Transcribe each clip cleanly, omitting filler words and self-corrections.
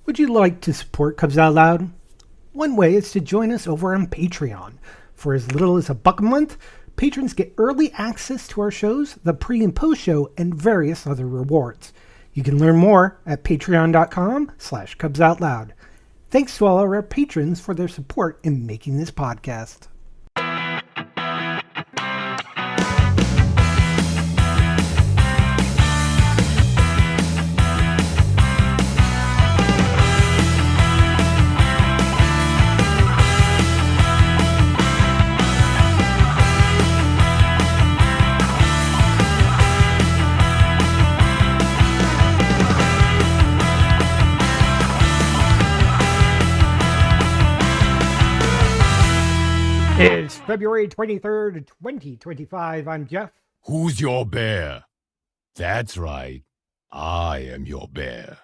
Would you like to support Cubs Out Loud? One way is to join us over on Patreon. For as little as $1 a month, patrons get early access to our shows, the pre- and post-show, and various other rewards. You can learn more at patreon.com/CubsOutLoud. Thanks to all our patrons for their support in making this podcast. It's February 23rd, 2025. I'm Jeff. Who's your bear? That's right. I am your bear.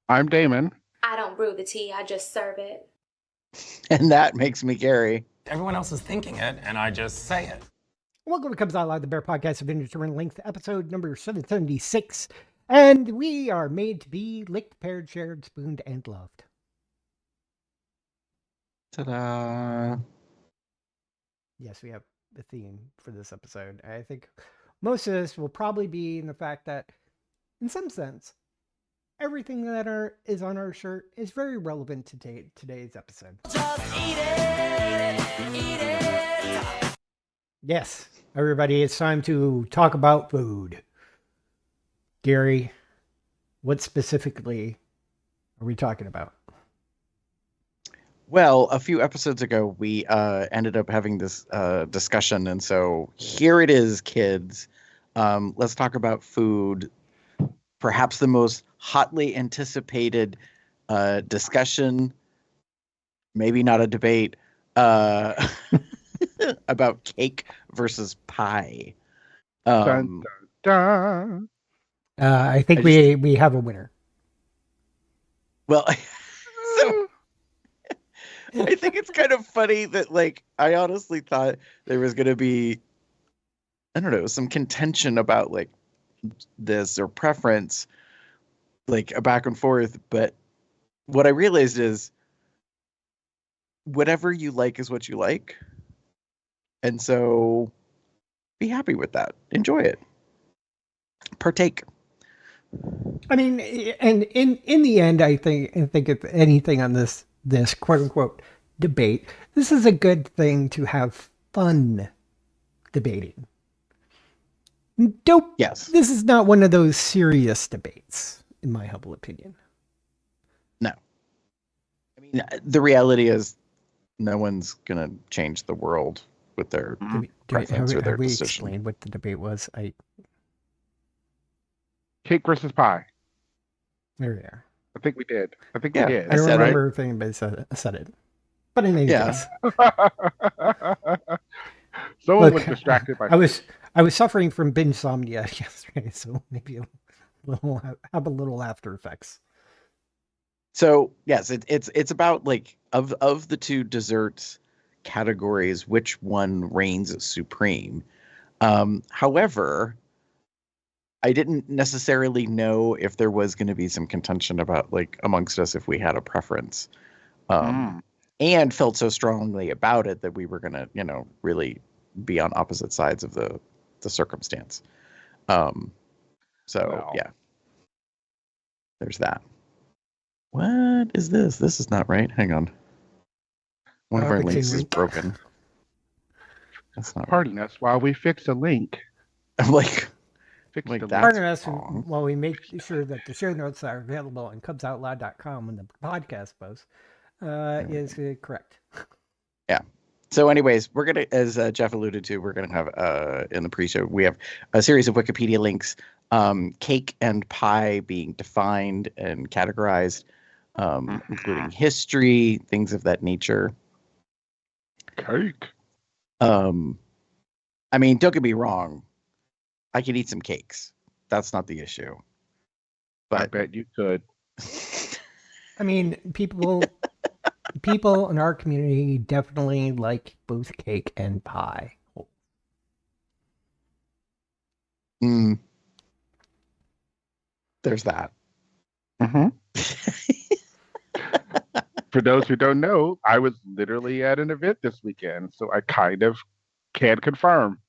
I'm Damon. I don't brew the tea, I just serve it. And that makes me Gary. Everyone else is thinking it, and I just say it. Welcome to Cubs Out Loud, the Bear Podcast of Indeterminate Length, episode number 776. And we are made to be licked, paired, shared, spooned, and loved. Ta-da. Yes, we have a theme for this episode. I think most of this will probably be in the fact that, in some sense, everything that is on our shirt is very relevant to today's episode. Just eat it. Yes, everybody, it's time to talk about food. Gary, what specifically are we talking about? Well, a few episodes ago, we ended up having this discussion. And so here it is, kids. Let's talk about food. Perhaps the most hotly anticipated discussion, maybe not a debate, about cake versus pie. Dun, dun, dun. I think we have a winner. Well, so I think it's kind of funny that, like, I honestly thought there was going to be, I don't know, some contention about, like, this or preference, like a back and forth. But what I realized is whatever you like is what you like. And so be happy with that. Enjoy it. Partake. I mean, and in the end, I think if anything on this quote unquote debate, this is a good thing to have fun debating. Yes. This is not one of those serious debates, in my humble opinion. No. I mean, the reality is no one's going to change the world with their preference or their have we decision. explained what the debate was? Cake versus pie. There we are. I think we did. We did. I don't said remember if anybody said it. But in any case. Someone was distracted by. I was suffering from binge insomnia yesterday, so maybe have a little after effects. So yes, it's about, like, of the two desserts categories, which one reigns supreme. However, I didn't necessarily know if there was going to be some contention about, like, amongst us if we had a preference, and felt so strongly about it that we were going to, really be on opposite sides of the circumstance. Yeah, there's that. What is this? This is not right. Hang on. One of our links is broken. That's not Pardon us while we fix a link. I'm like, Pardon us while we make sure that the show notes are available on cubsoutloud.com when the podcast post is correct. Yeah. So anyways, we're going to, as Jeff alluded to, we're going to have in the pre-show, we have a series of Wikipedia links, cake and pie being defined and categorized, including history, things of that nature. Cake. I mean, don't get me wrong. I can eat some cakes. That's not the issue. But I bet you could. I mean, people in our community definitely like both cake and pie. There's that. Mm-hmm. For those who don't know, I was literally at an event this weekend, so I kind of can confirm.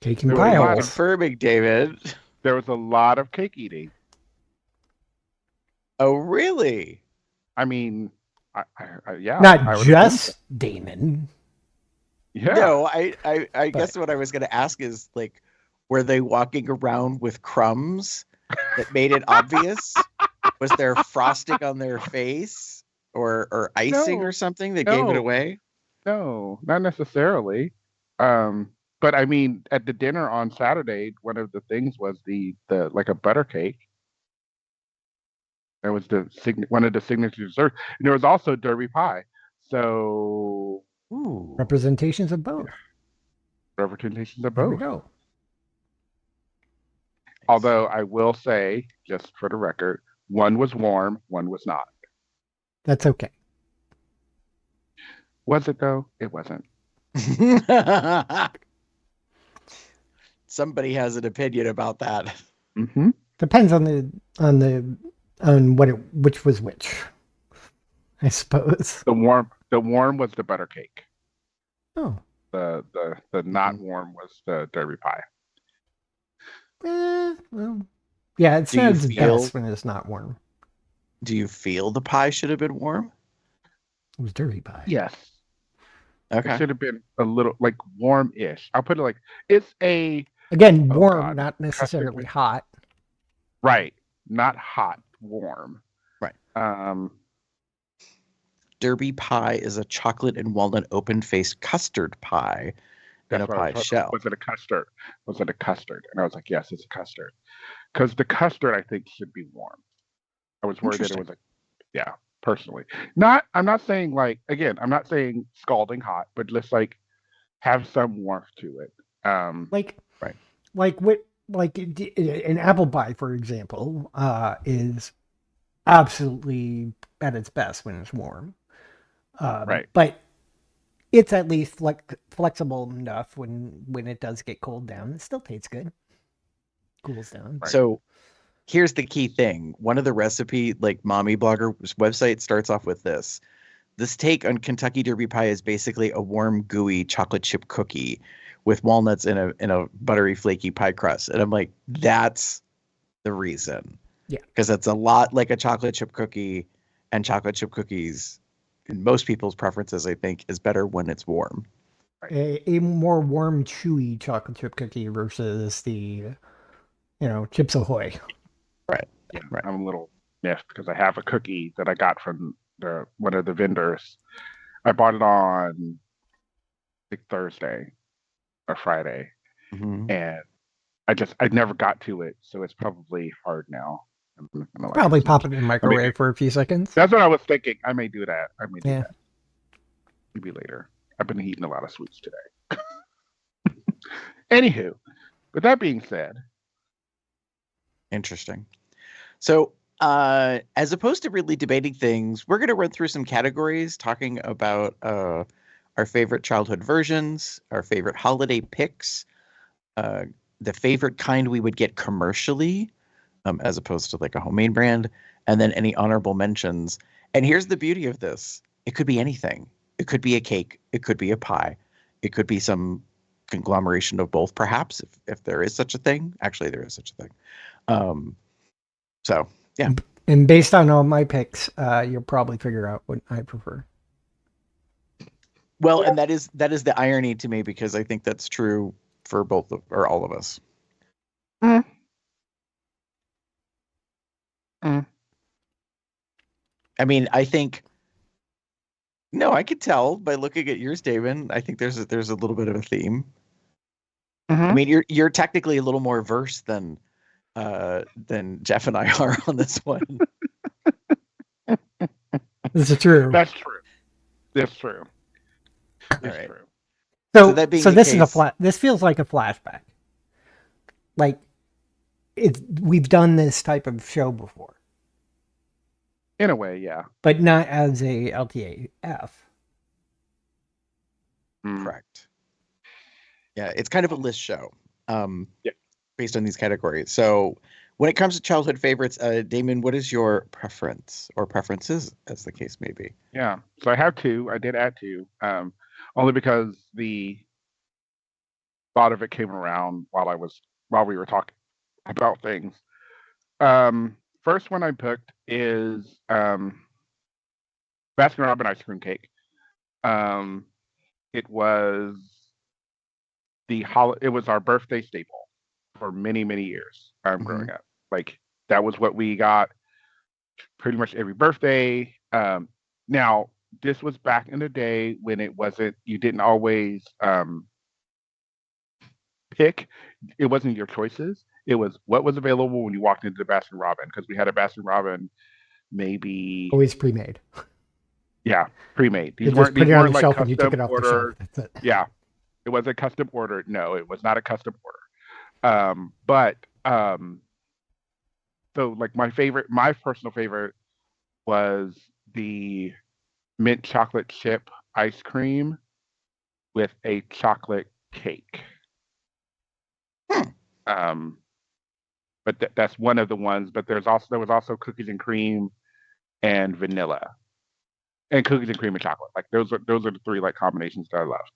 Cake and There was a lot of piles. Confirming, David. there was a lot of cake eating. Oh, really? I mean, yeah, I Not would assume so. just Damon. Yeah. No, I But- guess what I was going to ask is like, were they walking around with crumbs that made it obvious? Was there frosting on their face or icing No, or something that gave it no. away? No, not necessarily. But I mean, at the dinner on Saturday, one of the things was the like a butter cake. That was one of the signature desserts, and there was also Derby pie. So Ooh. Representations of both. representations of There we both. go. Although I will say, just for the record, one was warm, one was not. That's okay. Was it though? It wasn't. Somebody has an opinion about that. Mm-hmm. Depends on which was which, I suppose. The warm was the butter cake. Oh. The not warm was the Derby pie. Well, yeah, it's Do you not its feel- best when it's not warm. Do you feel the pie should have been warm? It was dirty pie. Yes. Okay. It should have been a little like warm-ish. I'll put it like it's a Again, Oh, warm, God. not necessarily Custard. hot. right, not hot, warm. Right. Um, Derby pie is a chocolate and walnut open-faced custard pie in a that's what I pie was shell. Was it a custard? Was it a custard? And I was like, yes, it's a custard. Because the custard, I think, should be warm. I was worried that it was yeah, personally. I'm not saying like, again, I'm not saying scalding hot, but just like have some warmth to it. Like, Right. like an apple pie, for example, is absolutely at its best when it's warm. Right. But it's at least like flexible enough when it does get cooled down. It still tastes good. Cools down. Right. So here's the key thing. One of the recipe, like Mommy Blogger's website starts off with this. This take on Kentucky Derby pie is basically a warm, gooey chocolate chip cookie with walnuts in a buttery, flaky pie crust. And I'm like, that's the reason. Yeah. Because it's a lot like a chocolate chip cookie, and chocolate chip cookies, in most people's preferences, I think, is better when it's warm. A more warm, chewy chocolate chip cookie versus the, Chips Ahoy. Yeah, Right. I'm a little miffed because I have a cookie that I got from one of the vendors. I bought it on like Thursday or Friday, Mhm. and I never got to it, so it's probably hard now. I'm not gonna lie. Probably pop it in the microwave for a few seconds. That's what I was thinking. I may do that. Yeah. Maybe later. I've been eating a lot of sweets today. Anywho, with that being said, Interesting. So, as opposed to really debating things, we're going to run through some categories talking about our favorite childhood versions, our favorite holiday picks, the favorite kind we would get commercially, as opposed to like a homemade brand, and then any honorable mentions. And here's the beauty of this. It could be anything. It could be a cake. It could be a pie. It could be some conglomeration of both, perhaps, if there is such a thing. Actually, there is such a thing. So, yeah. And based on all my picks, you'll probably figure out what I prefer. Well, and that is the irony to me, because I think that's true for both or all of us. Mm. Mm. I mean, I think no, I could tell by looking at yours, David. I think there's a little bit of a theme. I mean, you're technically a little more versed than Jeff and I are on this one. This is true. That's true. That's true. That's All right. true. So that being the this is case- this feels like a flashback. Like we've done this type of show before, In a way, yeah. but not as a LTAF. Mm. Correct. Yeah, it's kind of a list show, Yeah. based on these categories. So When it comes to childhood favorites, Damon, what is your preference or preferences, as the case may be? Yeah. So I have two. I did add two, only because the thought of it came around while we were talking about things. First one I picked is Baskin Robin ice cream cake. Um, it was it was our birthday staple for many many years. Growing up, like that was what we got pretty much every birthday. Now this was back in the day when you didn't always pick. It wasn't your choices. It was what was available when you walked into the Baskin Robin, because we had a Baskin Robin maybe, Always pre-made. yeah, pre-made. You These just weren't put these it on the weren't like shelf and you took custom it off the shelf. ordered. That's it. Yeah, it was a custom order. No, it was not a custom order. But so like my personal favorite was the mint chocolate chip ice cream with a chocolate cake. Hmm. But that's one of the ones. But there was also cookies and cream and vanilla, and cookies and cream and chocolate. Like those are the three like combinations that I loved,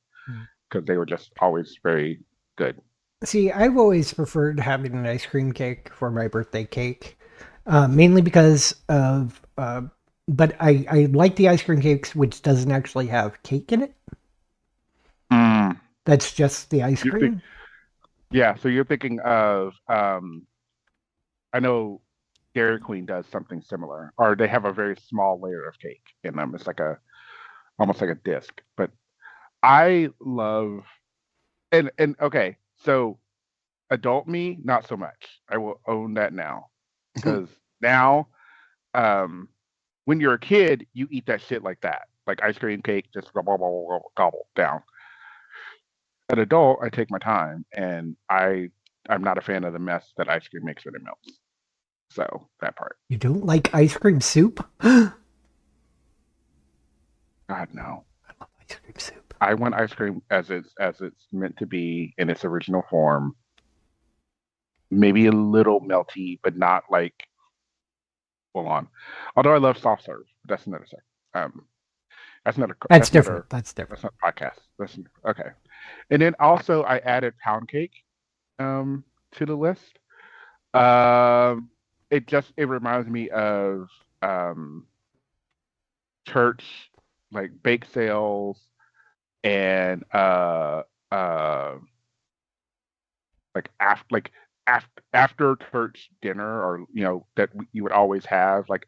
because they were just always very good. See, I've always preferred having an ice cream cake for my birthday cake, mainly because of. But I like the ice cream cakes which doesn't actually have cake in it. Mm. That's just the ice You think, cream. yeah. So you're thinking of I know Dairy Queen does something similar, or they have a very small layer of cake in them. It's like almost like a disc. But I love and okay, so adult me, not so much. I will own that now, because now, um, when you're a kid, you eat that shit like that, like ice cream cake, just gobble, gobble, gobble, gobble down. An adult, I take my time, and I'm not a fan of the mess that ice cream makes when it melts. So that part, You don't like ice cream soup? I God no. love ice cream soup. I want ice cream as it's meant to be in its original form. Maybe a little melty, but not like full on. Although I love soft serve, that's another thing. Um, that's not a That's that's not a different. That's different. that's not a podcast. That's okay. And then also I added pound cake to the list. Um, it reminds me of um church, like bake sales, and uh like after church dinner, or that you would always have, like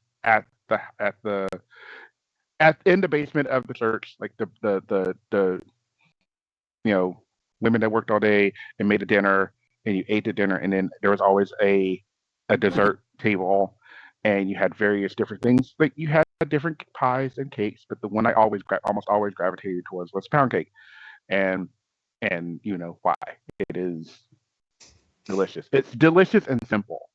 in the basement of the church, like the you know women that worked all day and made a dinner, and you ate the dinner, and then there was always a dessert table, and you had various different things. Like you had different pies and cakes, but the one I almost always gravitated towards was pound cake, and you know why. It is delicious. It's delicious and simple,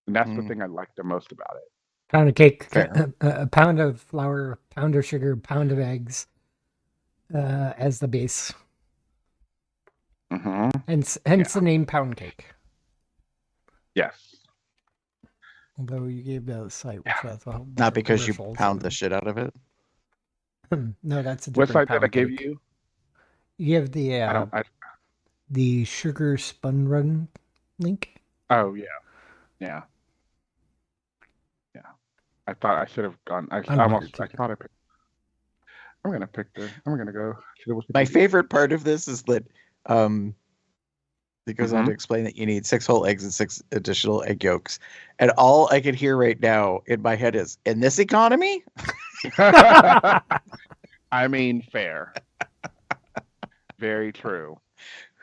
and that's the thing I like the most about it. Pound of cake, Fair. a pound of flour, pound of sugar, pound of eggs as the base. Mm-hmm. Hence the name pound cake. Yes. Although you gave the site, which has a whole bunch Not of because you commercials. pound the shit out of it. No, that's a What different site did I pound give cake. you? You have I don't. the sugar spun run link. Oh yeah, yeah, yeah. I thought I should have gone. I I'm almost. weird I too. thought I picked. I'm gonna pick the. I'm gonna go to the My Wikipedia. favorite part of this is that it goes on to Mhm. explain that you need 6 whole eggs and 6 additional egg yolks. And all I can hear right now in my head is, in this economy? I mean, fair. Very true.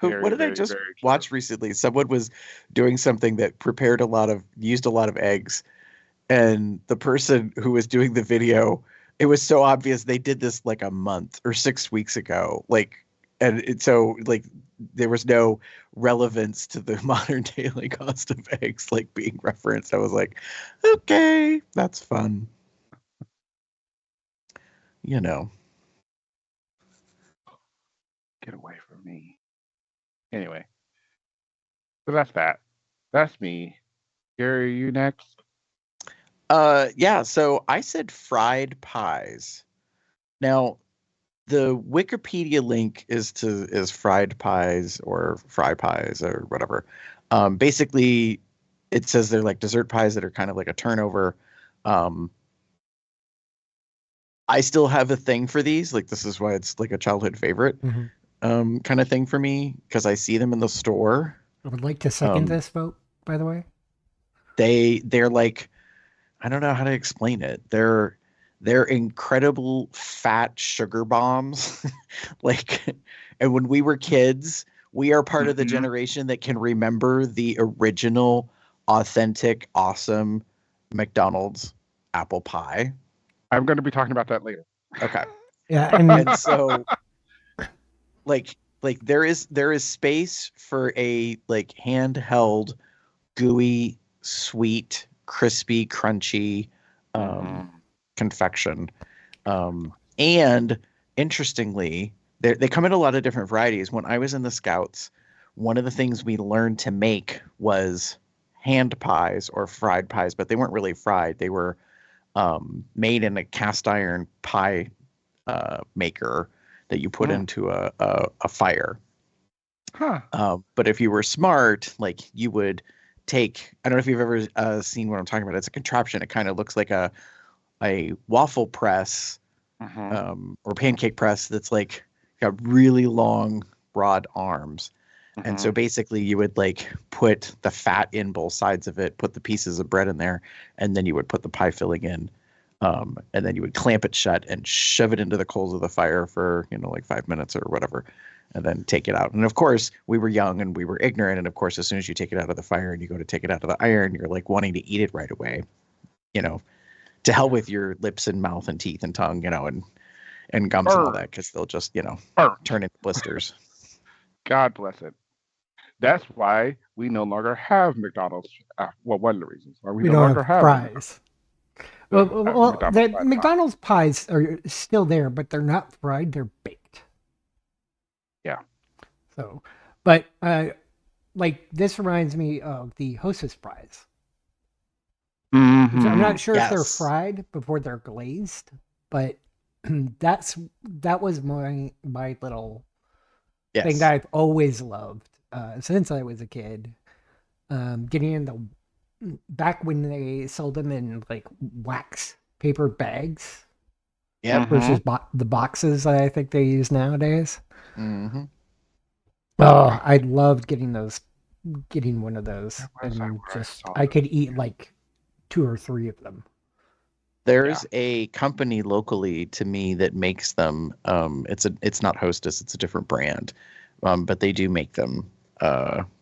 What Very, did I very, just very true. watch recently? Someone was doing something that used a lot of eggs. And the person who was doing the video, it was so obvious they did this like a month or 6 weeks ago. So there was no relevance to the modern daily cost of eggs like being referenced. I was like, okay, that's fun. You know. Get away from me. Anyway, so that's that. That's me. Gary, you next? Yeah, so I said fried pies. Now, the Wikipedia link is fried pies or fry pies or whatever. Basically, it says they're like dessert pies that are kind of like a turnover. Um, I still have a thing for these. Like this is why it's like a childhood favorite kind of thing for me because I see them in the store. I would like to second Um, this vote, by the way. they're like I don't know how to explain it. They're incredible fat sugar bombs. Like, and when we were kids, we are part of the generation that can remember the original, authentic, awesome McDonald's apple pie. I'm going to be talking about that later. Okay. Yeah, and And so like there is space for a like handheld, gooey, sweet, crispy, crunchy confection. And interestingly, they come in a lot of different varieties. When I was in the Scouts, one of the things we learned to make was hand pies or fried pies, but they weren't really fried. They were made in a cast iron pie maker that you put into a fire. Huh. But if you were smart, like you would take, I don't know if you've ever seen what I'm talking about. It's a contraption. It kind of looks like a waffle press or pancake press that's like got really long, broad arms. And so basically you would like put the fat in both sides of it, put the pieces of bread in there, and then you would put the pie filling in. And then you would clamp it shut and shove it into the coals of the fire for, like 5 minutes or whatever, and then take it out. And of course, we were young and we were ignorant. And of course, as soon as you take it out of the fire and you go to take it out of the iron, you're like wanting to eat it right away. To hell with your lips and mouth and teeth and tongue, and gums and all that, because they'll just, turn into blisters. God bless it. That's why we no longer have McDonald's. Well, one of the reasons why we no don't longer have fries. Well, McDonald's the McDonald's pies are still there, but they're not fried; they're baked. Yeah. So, but like this reminds me of the Hostess pies. So I'm not sure if they're fried before they're glazed, but that was my little thing that I've always loved since I was a kid. Getting in the back when they sold them in like wax paper bags, versus the boxes that I think they use nowadays. Mm-hmm. Oh, I loved getting one of those, and I could eat like 2 or 3 of them. There's a company locally to me that makes them. It's not Hostess, it's a different brand, but they do make them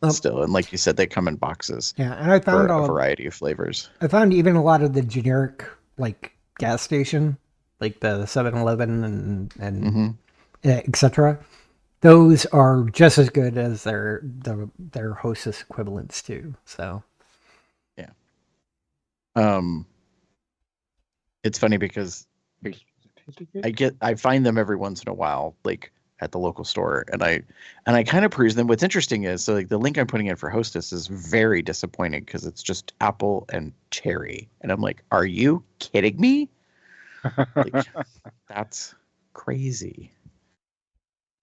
still. And like you said, they come in boxes. Yeah, and I found a variety of flavors. I found even a lot of the generic like gas station, like the 7-Eleven and etc. Those are just as good as their Hostess equivalents too. So. It's funny because I find them every once in a while, like at the local store, and I kind of peruse them. What's interesting is, so like the link I'm putting in for Hostess is very disappointing because it's just apple and cherry, and I'm like, are you kidding me? Like, that's crazy.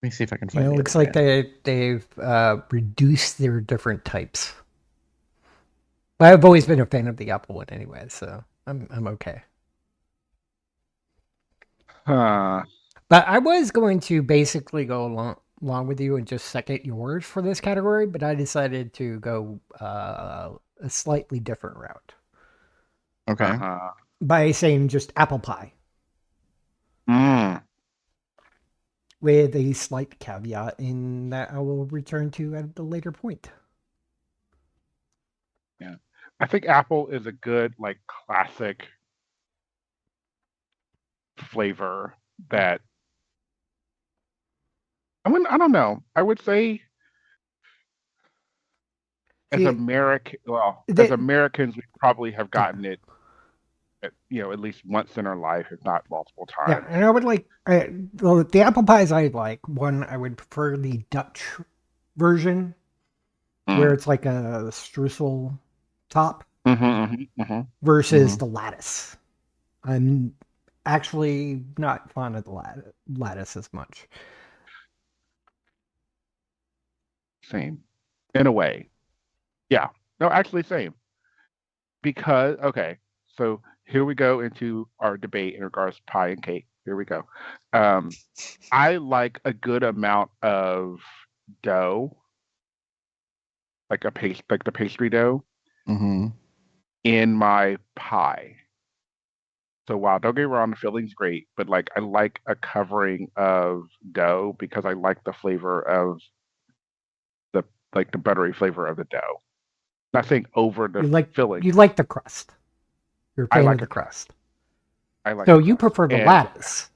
Let me see if I can find. It looks like they've reduced their different types. But I've always been a fan of the apple one anyway, so I'm okay. But I was going to basically go along with you and just second yours for this category, but I decided to go a slightly different route. Okay. By saying just apple pie. With a slight caveat in that I will return to at a later point. Yeah. I think apple is a good, like, classic flavor that I don't know. I would say as Americans, we probably have gotten it, at least once in our life, if not multiple times. Yeah, and I would like the apple pies I like. One, I would prefer the Dutch version, where it's like a streusel top. versus the lattice. I'm actually not fond of the lattice as much. Same, in a way. Yeah. No, actually, same. Because okay, so here we go into our debate in regards to pie and cake. Here we go. Um, I like a good amount of dough, like like the pastry dough, Mm-hmm. in my pie. So while don't get me wrong, the filling's great, but like I like a covering of dough because I like the flavor of the like the buttery flavor of the dough. Not saying over the You like filling. you like the crust. You're a I fan of like the the crust. crust. I like So the you crust. prefer the And lattice.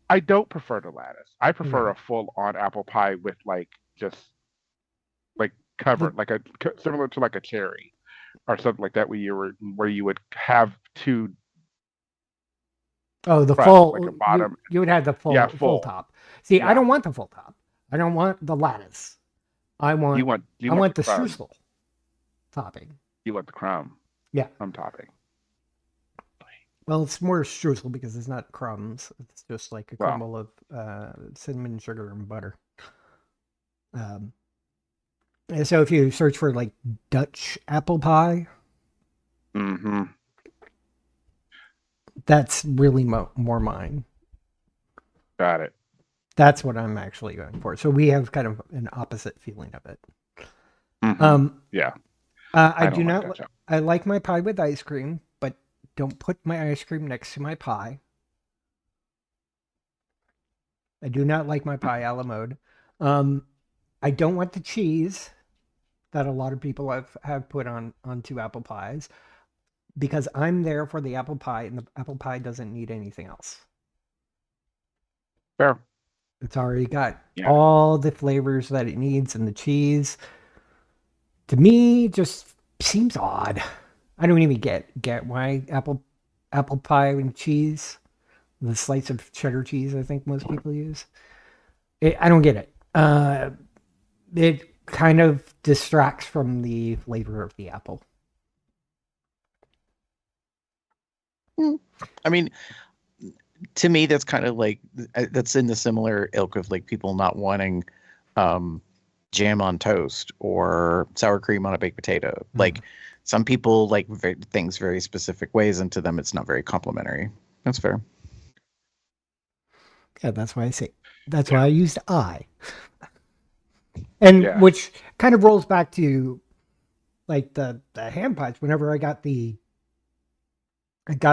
I don't prefer the lattice. I prefer Okay. a full on apple pie with like just like The, covered, like similar to like a cherry or something like that, where you would have two oh, the crusts, like full a you bottom, you would have the yeah, full full, top. See, I yeah. don't want the full top. I don't want the lattice. I want You I want want the the crumb, streusel topping. you want the crumb, Yeah. topping. Well, it's more streusel because it's not crumbs. It's just like a Well, crumble of cinnamon, sugar, and butter. Um, and so if you search for like Dutch apple pie, mm-hmm. that's really more mine. Got it. That's what I'm actually going for. So we have kind of an opposite feeling of it. Mm-hmm. Um, Yeah, I I do don't like not. that. I like my pie with ice cream, but don't put my ice cream next to my pie. I do not like my pie a la mode. Um, I don't want the cheese that a lot of people have put on onto apple pies because I'm there for the apple pie, and the apple pie doesn't need anything else. Fair. It's already got Yeah. all the flavors that it needs, and the cheese to me just seems odd. I don't even get why apple pie and cheese, the slice of cheddar cheese. I think most people use. I don't get it. It kind of distracts from the flavor of the apple. I mean, to me, that's kind of like that's in the similar ilk of like people not wanting jam on toast or sour cream on a baked potato. Like some people like things very specific ways, and to them, it's not very complimentary. That's fair. Yeah, that's why I say. That's why I used I. And Yeah. which kind of rolls back to like the hand pies. Whenever I got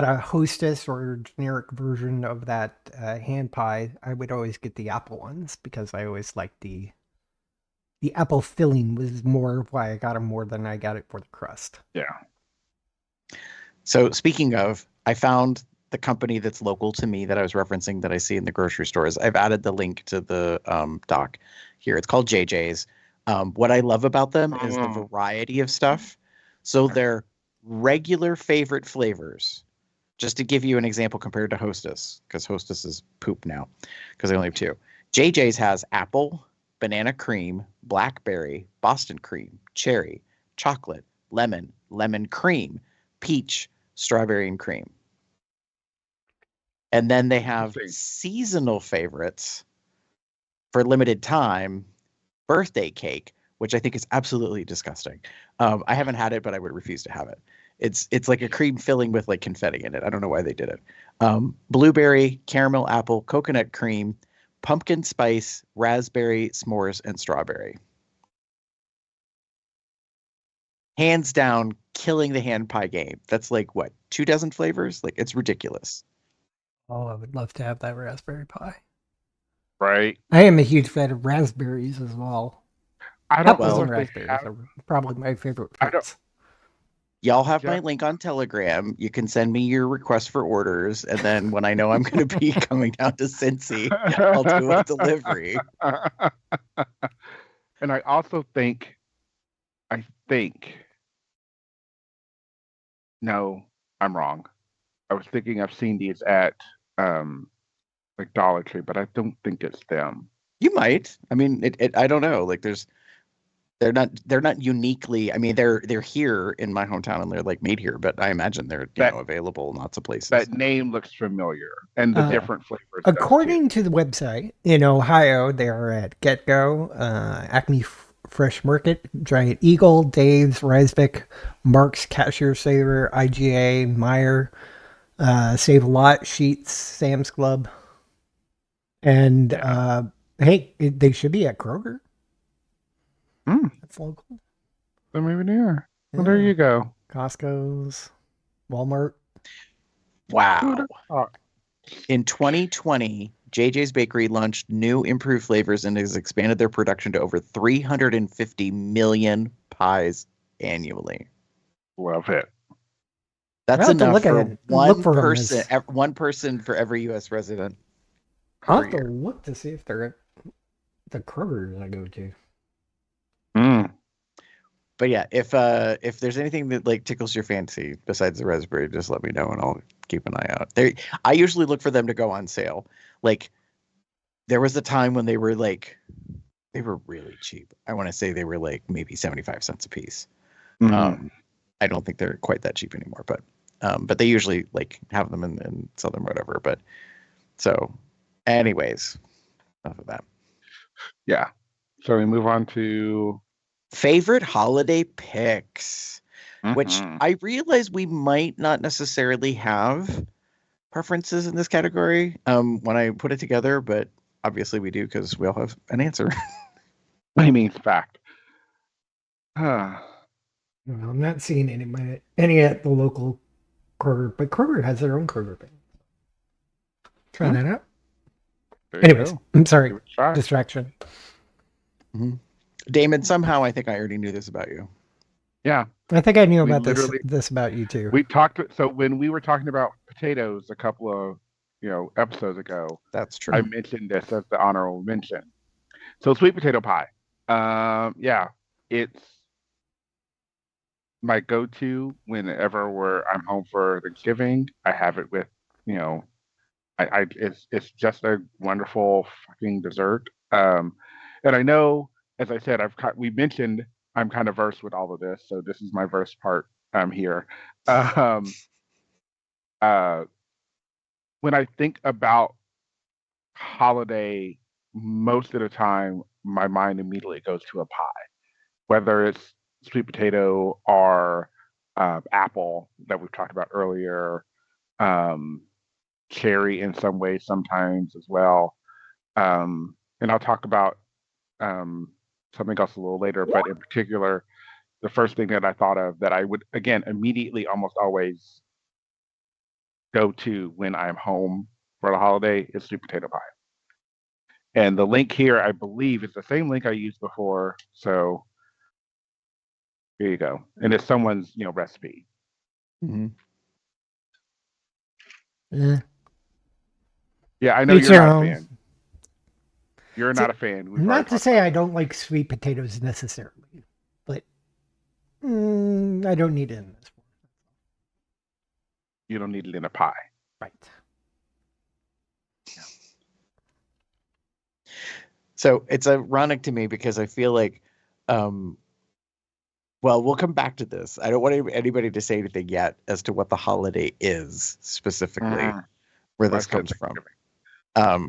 a Hostess or generic version of that hand pie, I would always get the apple ones because I always liked the apple filling was more why I got them more than I got it for the crust. Yeah. So speaking of, I found the company that's local to me that I was referencing that I see in the grocery stores. I've added the link to the doc here. It's called JJ's. What I love about them is the variety of stuff. So they're regular favorite flavors. Just to give you an example compared to Hostess, because Hostess is poop now, because I only have two. JJ's has apple, banana cream, blackberry, Boston cream, cherry, chocolate, lemon, lemon cream, peach, strawberry, and cream. And then they have seasonal favorites for limited time, birthday cake, which I think is absolutely disgusting. I haven't had it, but I would refuse to have it. It's like a cream filling with like confetti in it. I don't know why they did it. Blueberry, caramel apple, coconut cream, pumpkin spice, raspberry, s'mores, and strawberry. Hands down, killing the hand pie game. That's like what, 24 flavors? Like it's ridiculous. Oh, I would love to have that raspberry pie. Right. I am a huge fan of raspberries as well. I don't Apples know and if they raspberries have. are probably my favorite I don't. fruits. Y'all have my Jeff- link on Telegram. You can send me your request for orders, and then when I know I'm going to be coming down to Cincy, I'll do a delivery. And I also think, I think, no, I'm wrong. I was thinking I've seen these at like Dollar Tree, but I don't think it's them. You might. I mean, I don't know. Like, there's They're not uniquely. I mean, they're here in my hometown and they're like made here, but I imagine they're That available in lots of places. that name looks familiar, and the different flavors does too. According to the website, in Ohio, they are at Get Go, Acme Fresh Market, Giant Eagle, Dave's, Reisbeck, Mark's, Cashier Saver, IGA, Meyer, Save a Lot, Sheets, Sam's Club. And hey, they should be at Kroger. That's local. So maybe there. Well, there you go. Costco's, Walmart. Wow. In 2020, JJ's Bakery launched new improved flavors and has expanded their production to over 350 million pies annually. Love it. That's I'll have to enough look at for it. one Look for 'em person. as- One person for every U.S. resident. I'll per have to year. look to see if they're at the Kroger I go to. But yeah, if there's anything that like tickles your fancy besides the raspberry, just let me know and I'll keep an eye out. I usually look for them to go on sale. Like there was a time when they were really cheap. I want to say they were like maybe 75 cents a piece. I don't think they're quite that cheap anymore, but they usually like have them and sell them or whatever. But so anyways, enough of that. Yeah. So we move on to favorite holiday picks, which I realize we might not necessarily have preferences in this category when I put it together, but obviously we do because we all have an answer. I mean, fact. Well, I'm not seeing any at the local Kroger, but Kroger has their own Kroger thing. Try that out. Anyways, I'm sorry. Distraction. Damon, somehow I think I already knew this about you. Yeah. I think I knew about this about you too. We talked. So when we were talking about potatoes a couple of episodes ago, that's true. I mentioned this as the honorable mention. So sweet potato pie. Yeah, it's my go-to whenever I'm home for Thanksgiving. I have it with it's just a wonderful fucking dessert. And I know, as I said, we mentioned I'm kind of versed with all of this, so this is my verse part here. When I think about holiday, most of the time my mind immediately goes to a pie, whether it's sweet potato or apple that we've talked about earlier, cherry in some ways sometimes as well. And I'll talk about something else a little later, but in particular, the first thing that I thought of that I would, again, immediately almost always go to when I'm home for the holiday is sweet potato pie. And the link here, I believe, is the same link I used before. So here you go. And it's someone's, recipe. Yeah, I know you're not a fan. You're not a fan. Not to say I don't like sweet potatoes necessarily, but I don't need it in this one. You don't need it in a pie. Right. Yeah. So it's ironic to me because I feel like, well, we'll come back to this. I don't want anybody to say anything yet as to what the holiday is specifically, where this comes from.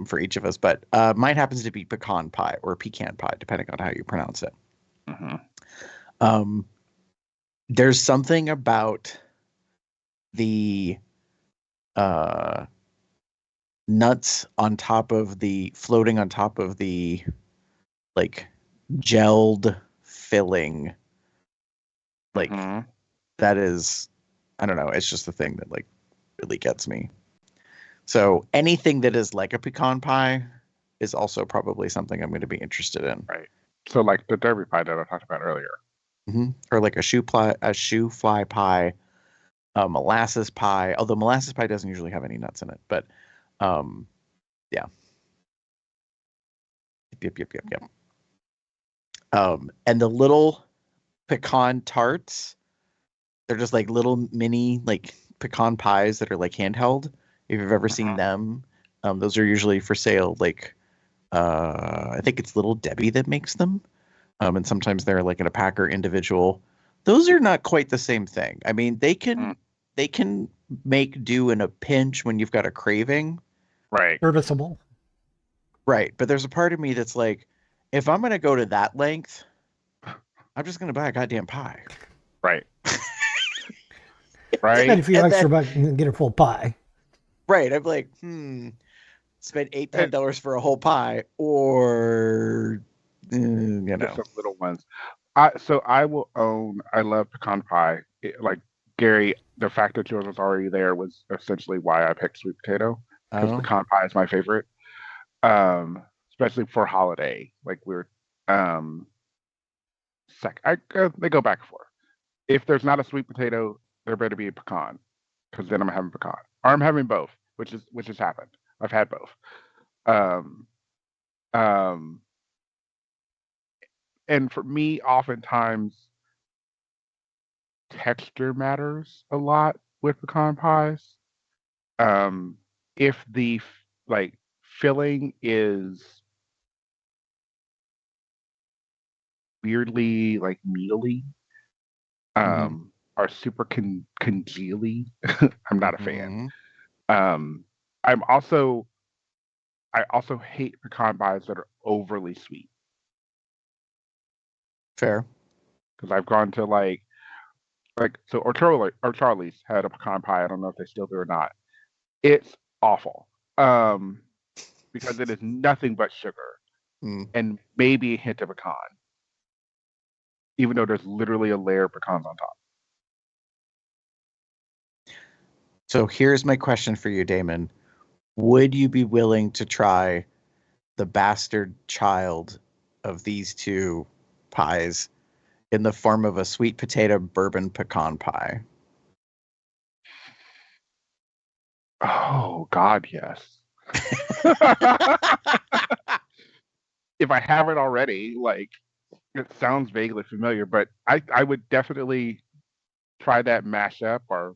For each of us, but mine happens to be pecan pie or pecan pie, depending on how you pronounce it. There's something about the nuts floating on top of the like gelled filling, like that is, I don't know, it's just the thing that like really gets me. So anything that is like a pecan pie is also probably something I'm going to be interested in. Right. So like the Derby pie that I talked about earlier. Or like a shoe fly pie, molasses pie. Although molasses pie doesn't usually have any nuts in it, but yeah. Yep. And the little pecan tarts, they're just like little mini like pecan pies that are like handheld. If you've ever seen them, those are usually for sale. Like, I think it's Little Debbie that makes them. and sometimes they're like in a pack or individual. Those are not quite the same thing. I mean, they can make do in a pinch when you've got a craving, Right. Serviceable. right? But there's a part of me that's like, if I'm gonna go to that length, I'm just gonna buy a goddamn pie. Right. Spend a Right. few And extra then- bucks and get a full pie. Right. I'm like, spend $8-10 for a whole pie, or you know. Just some little ones. So I will own. I love pecan pie. Like Gary, the fact that yours was already there was essentially why I picked sweet potato, because Oh, pecan pie is my favorite. Especially for holiday. Like we're they go back and forth. If there's not a sweet potato, there better be a pecan, because then I'm having pecan. Or I'm having both, which has happened. I've had both. Um, um, and for me, oftentimes texture matters a lot with pecan pies. If the like filling is weirdly like mealy, or super congealy, I'm not a fan. Um, I'm also I also hate pecan pies that are overly sweet, fair. because I've gone to so or Charlie's had a pecan pie. I don't know if they still do or not. It's awful. Because it is nothing but sugar Mm. and maybe a hint of pecan, even though there's literally a layer of pecans on top. So here's my question for you, Damon. Would you be willing to try the bastard child of these two pies in the form of a sweet potato bourbon pecan pie? Oh God, yes. If I haven't already, it sounds vaguely familiar, but I would definitely try that mashup, or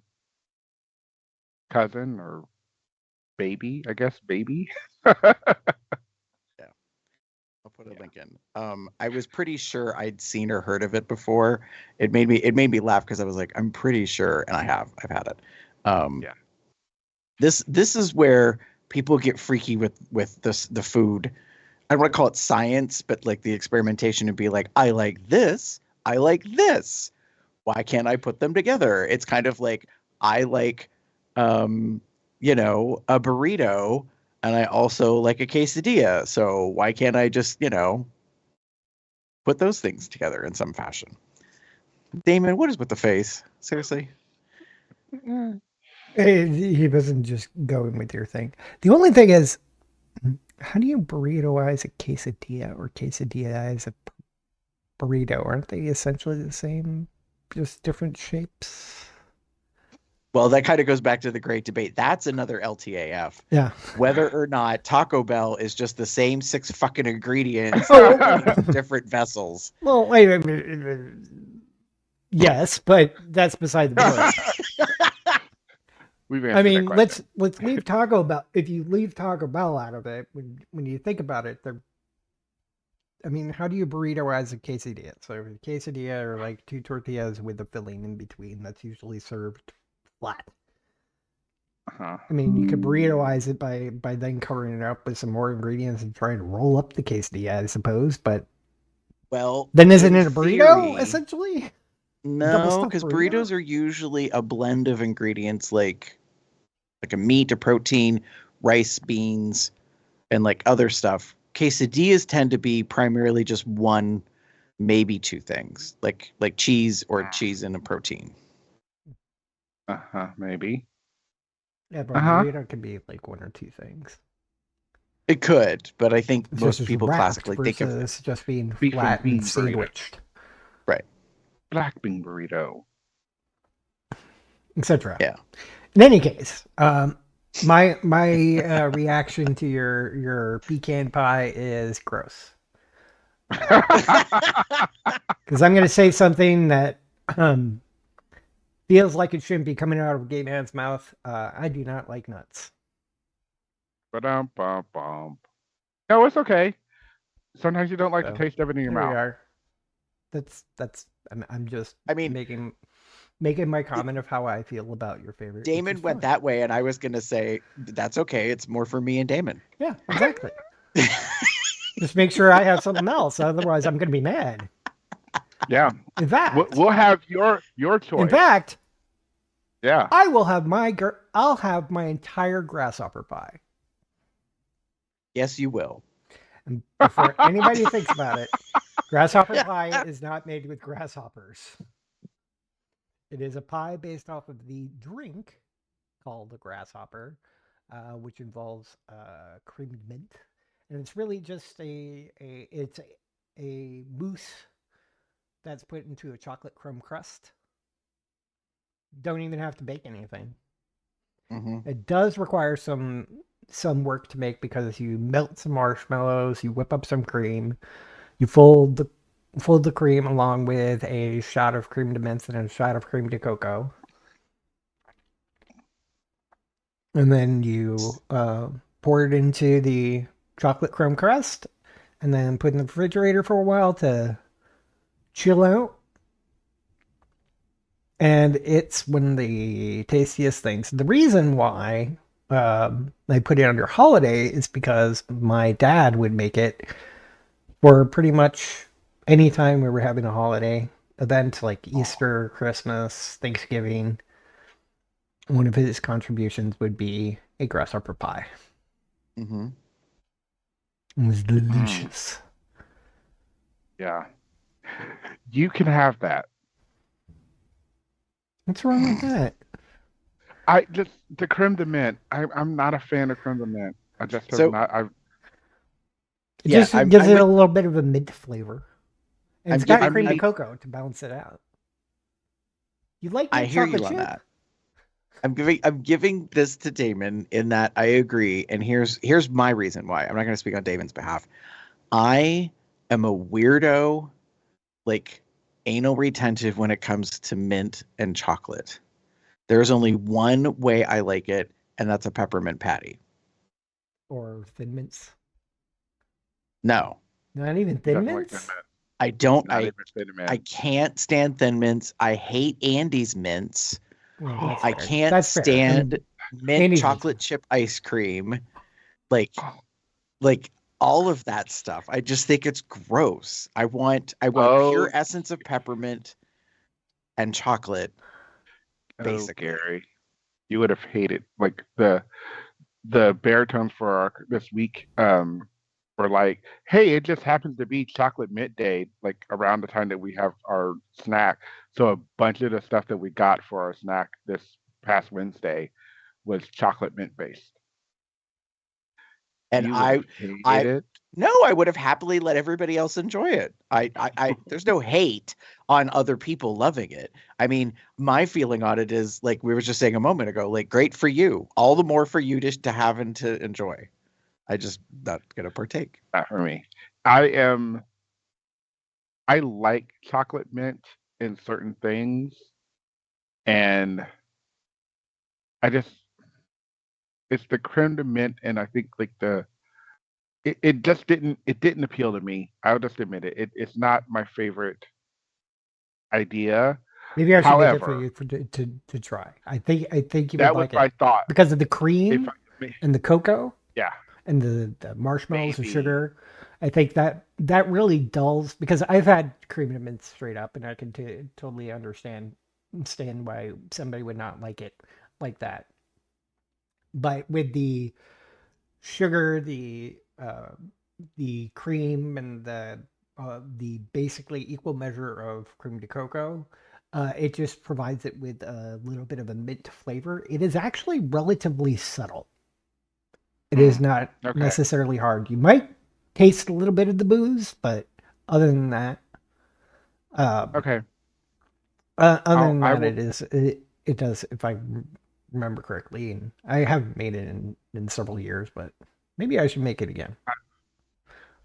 cousin, or baby. I guess baby. Yeah, I'll put a link in. I was pretty sure I'd seen or heard of it before. It made me laugh because I was like, I'm pretty sure, and I've had it. Yeah. This is where people get freaky with the food. I don't want to call it science, but like the experimentation would be like, I like this, I like this. Why can't I put them together? It's kind of like I like, a burrito, and I also like a quesadilla. So why can't I just, put those things together in some fashion? Damon, what is with the face? Seriously? He wasn't just going with your thing. The only thing is, how do you burritoize a quesadilla or quesadilla-ize a burrito? Aren't they essentially the same, just different shapes? Well, that kind of goes back to the great debate. That's another LTAF. Yeah. Whether or not Taco Bell is just the same 6 fucking ingredients Oh. in different vessels. Well, wait. Yes, but that's beside the point. We've I answered that mean, question. let's leave Taco Bell. If you leave Taco Bell out of it, when you think about it, I mean, how do you burritoize a quesadilla? So a quesadilla are like 2 tortillas with a filling in between that's usually served flat. Uh-huh. I mean, you could burritoize it by then covering it up with some more ingredients and trying to roll up the quesadilla, I suppose. But Well, then isn't in it a burrito theory, essentially? No, stuffed because burrito? burritos are usually a blend of ingredients like a meat, a protein, rice, beans, and like other stuff. Quesadillas tend to be primarily just one, maybe 2 things, like cheese or cheese and a protein. Maybe. Yeah, but Uh-huh. burrito could be like 1 or 2 things. It could, but I think It's most just people wrapped classically think of versus just being Beef and flat bean and burrito. sandwiched, Black bean burrito. etc. Yeah. In any case, my reaction to your pecan pie is gross, because I'm going to say something that feels like it shouldn't be coming out of a gay man's mouth. I do not like nuts. Ba-dum-bum-bum. No, it's okay. Sometimes you don't like the So, taste of it in your there we mouth. are. I'm just I mean, making my comment of how I feel about your favorite. which Damon is went fine. that way, and I was gonna say that's okay. It's more for me and Damon. Yeah, exactly. Just make sure I have something else, otherwise I'm going to be mad. Yeah. In fact, We'll have your choice. in fact, yeah. I'll have my entire grasshopper pie. Yes, you will. And before anybody thinks about it, grasshopper pie is not made with grasshoppers. It is a pie based off of the drink called the grasshopper, which involves creamed mint, and it's really just a mousse that's put into a chocolate crumb crust. Don't even have to bake anything. Mm-hmm. It does require some work to make because you melt some marshmallows, you whip up some cream, you fold the cream along with a shot of cream de menthe and a shot of cream de cocoa. And then you pour it into the chocolate crumb crust and then put it in the refrigerator for a while to chill out. And it's one of the tastiest things. The reason why I put it under holiday is because my dad would make it for pretty much any time we were having a holiday event like Easter, Christmas, Thanksgiving. One of his contributions would be a grasshopper pie. Mm-hmm. It was delicious. Yeah. You can have that. What's wrong with that? I just the creme de menthe. I'm not a fan of creme de menthe. I just have So- not. It Yeah, just I'm- gives I'm it with- a little bit of a mint flavor. And I'm it's got giving- cream de I'm- cocoa to balance it out. You like I mint hear chocolate you on chip? that. I'm giving this to Damon in that I agree, and here's my reason why. I'm not going to speak on Damon's behalf. I am a weirdo, like anal retentive when it comes to mint and chocolate. There's only one way I like it, and that's a peppermint patty. Or Thin Mints? No, Not even He Thin doesn't like Mints? Thin Mint. I don't. Not I even Thin Mint. I can't stand Thin Mints. I hate Andy's mints. Well, that's I fair. can't That's fair. I stand mean, mint Andy's is- chocolate chip ice cream. Like all of that stuff. I just think it's gross. I want pure essence of peppermint and chocolate. Basically. Gary, you would have hated like the baritones for this week. Were like, hey, it just happens to be chocolate mint day, like around the time that we have our snack. So a bunch of the stuff that we got for our snack this past Wednesday was chocolate mint based. And You would have hated it. No, I would have happily let everybody else enjoy it. I there's no hate on other people loving it. I mean, my feeling on it is like we were just saying a moment ago, like great for you. All the more for you to have and to enjoy. I just not gonna partake. Not for me. I like chocolate mint in certain things, and it's the creme de mint, and I think like it just didn't appeal to me. I'll just admit it. It's not my favorite idea. Maybe I should make it for However, you to try. I think you would that was like my it thought. because of the If cream and the cocoa yeah, and the marshmallows and Maybe. sugar. I think that really dulls because I've had cream and mint straight up, and I can totally understand why somebody would not like it like that. But with the sugar, the cream, and the basically equal measure of cream de cocoa, it just provides it with a little bit of a mint flavor. It is actually relatively subtle. It is not okay. necessarily hard. You might taste a little bit of the booze, but other than that, Okay. other than I that, will- it does. If I remember correctly, and I haven't made it in several years, but maybe I should make it again.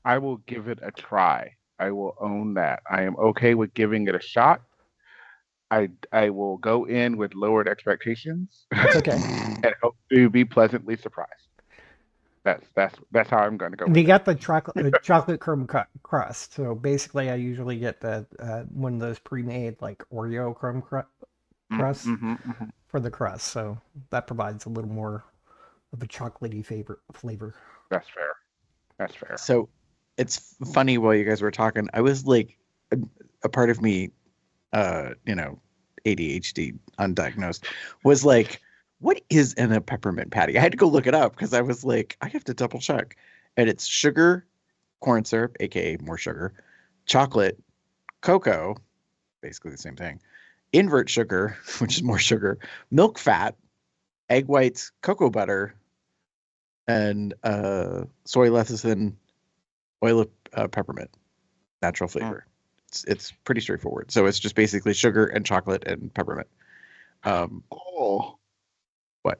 I will give it a try. I will own that. I am okay with giving it a shot. I will go in with lowered expectations That's okay. and hope to be pleasantly surprised. That's how I'm going to go. And With they it. got the chocolate crust. So basically, I usually get the one of those pre-made like Oreo crust Mm-hmm. for the crust. So that provides a little more of a chocolatey flavor. That's fair. That's fair. So it's funny while you guys were talking, I was like, a part of me, ADHD undiagnosed, was like, what is in a peppermint patty? I had to go look it up because I was like, I have to double check. And it's sugar, corn syrup, aka more sugar, chocolate, cocoa, basically the same thing, invert sugar, which is more sugar, milk fat, egg whites, cocoa butter, and soy lecithin, oil of peppermint, natural flavor. It's pretty straightforward. So it's just basically sugar and chocolate and peppermint. Oh, What?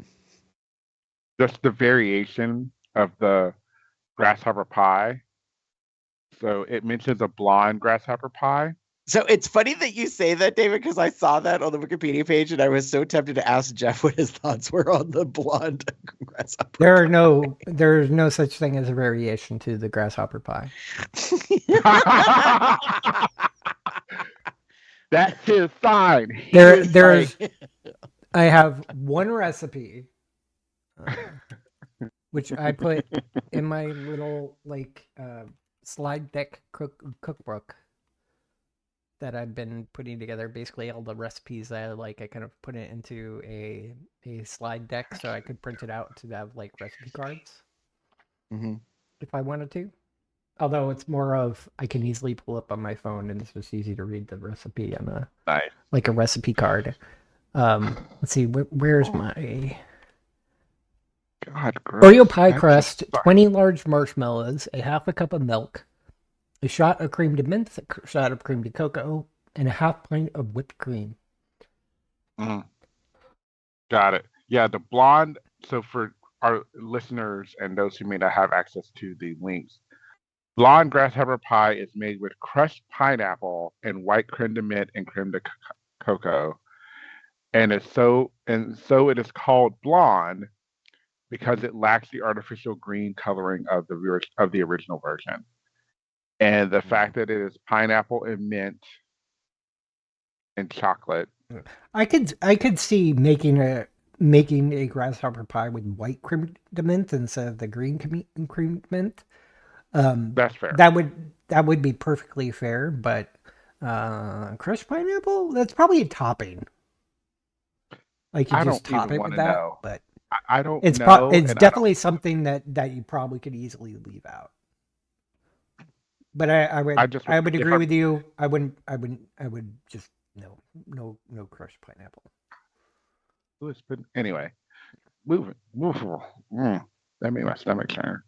just the variation of the grasshopper pie. So it mentions a blonde grasshopper pie. So it's funny that you say that, David, because I saw that on the Wikipedia page and I was so tempted to ask Jeff what his thoughts were on the blonde grasshopper. There's no such thing as a variation to the grasshopper pie. That's his sign. There's I have one recipe, which I put in my little slide deck cookbook that I've been putting together. Basically, all the recipes that I like, I kind of put it into a slide deck so I could print it out to have like recipe cards if I wanted to. Although it's more of I can easily pull up on my phone and it's just easy to read the recipe on a recipe card. Let's see, where's my God, gross. Oreo pie crust, 20 large marshmallows, a half a cup of milk, a shot of cream de menthe, a shot of cream de cocoa, and a half pint of whipped cream. Got it. Yeah, the blonde. So for our listeners and those who may not have access to the links, blonde grasshopper pie is made with crushed pineapple and white creme de menthe and creme de cocoa, and so it is called blonde because it lacks the artificial green coloring of the original version, and the fact that it is pineapple and mint and chocolate. I could see making a grasshopper pie with white creme de menthe instead of the green cream mint. That's fair. That would be perfectly fair, but crushed pineapple, that's probably a topping. Like you just top it with that, but I don't it's know. It's definitely something that you probably could easily leave out. But I would agree with you. I would just no crushed pineapple. Anyway, moving. That made my stomach turn.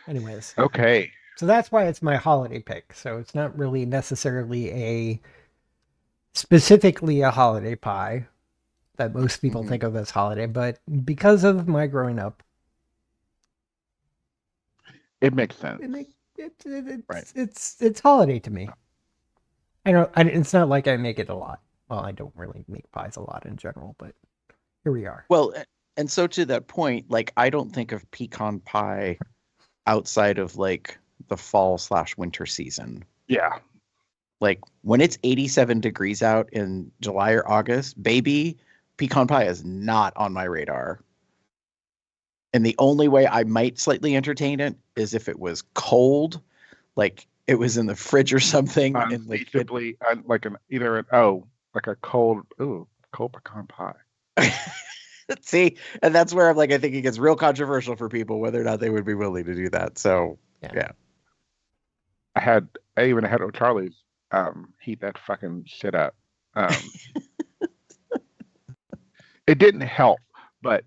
Anyways. Okay. So that's why it's my holiday pick. So it's not really necessarily specifically a holiday pie that most people think of as holiday, but because of my growing up, it makes sense. It's holiday to me. It's not like I make it a lot. Well, I don't really make pies a lot in general, but here we are. Well, and so to that point, like I don't think of pecan pie outside of like the fall/winter season. Yeah. Like when it's 87 degrees out in July or August, baby, pecan pie is not on my radar. And the only way I might slightly entertain it is if it was cold, like it was in the fridge or something. And like a cold pecan pie. See, and that's where I'm like, I think it gets real controversial for people whether or not they would be willing to do that. So yeah. I even had O'Charlie's heat that fucking shit up. It didn't help, but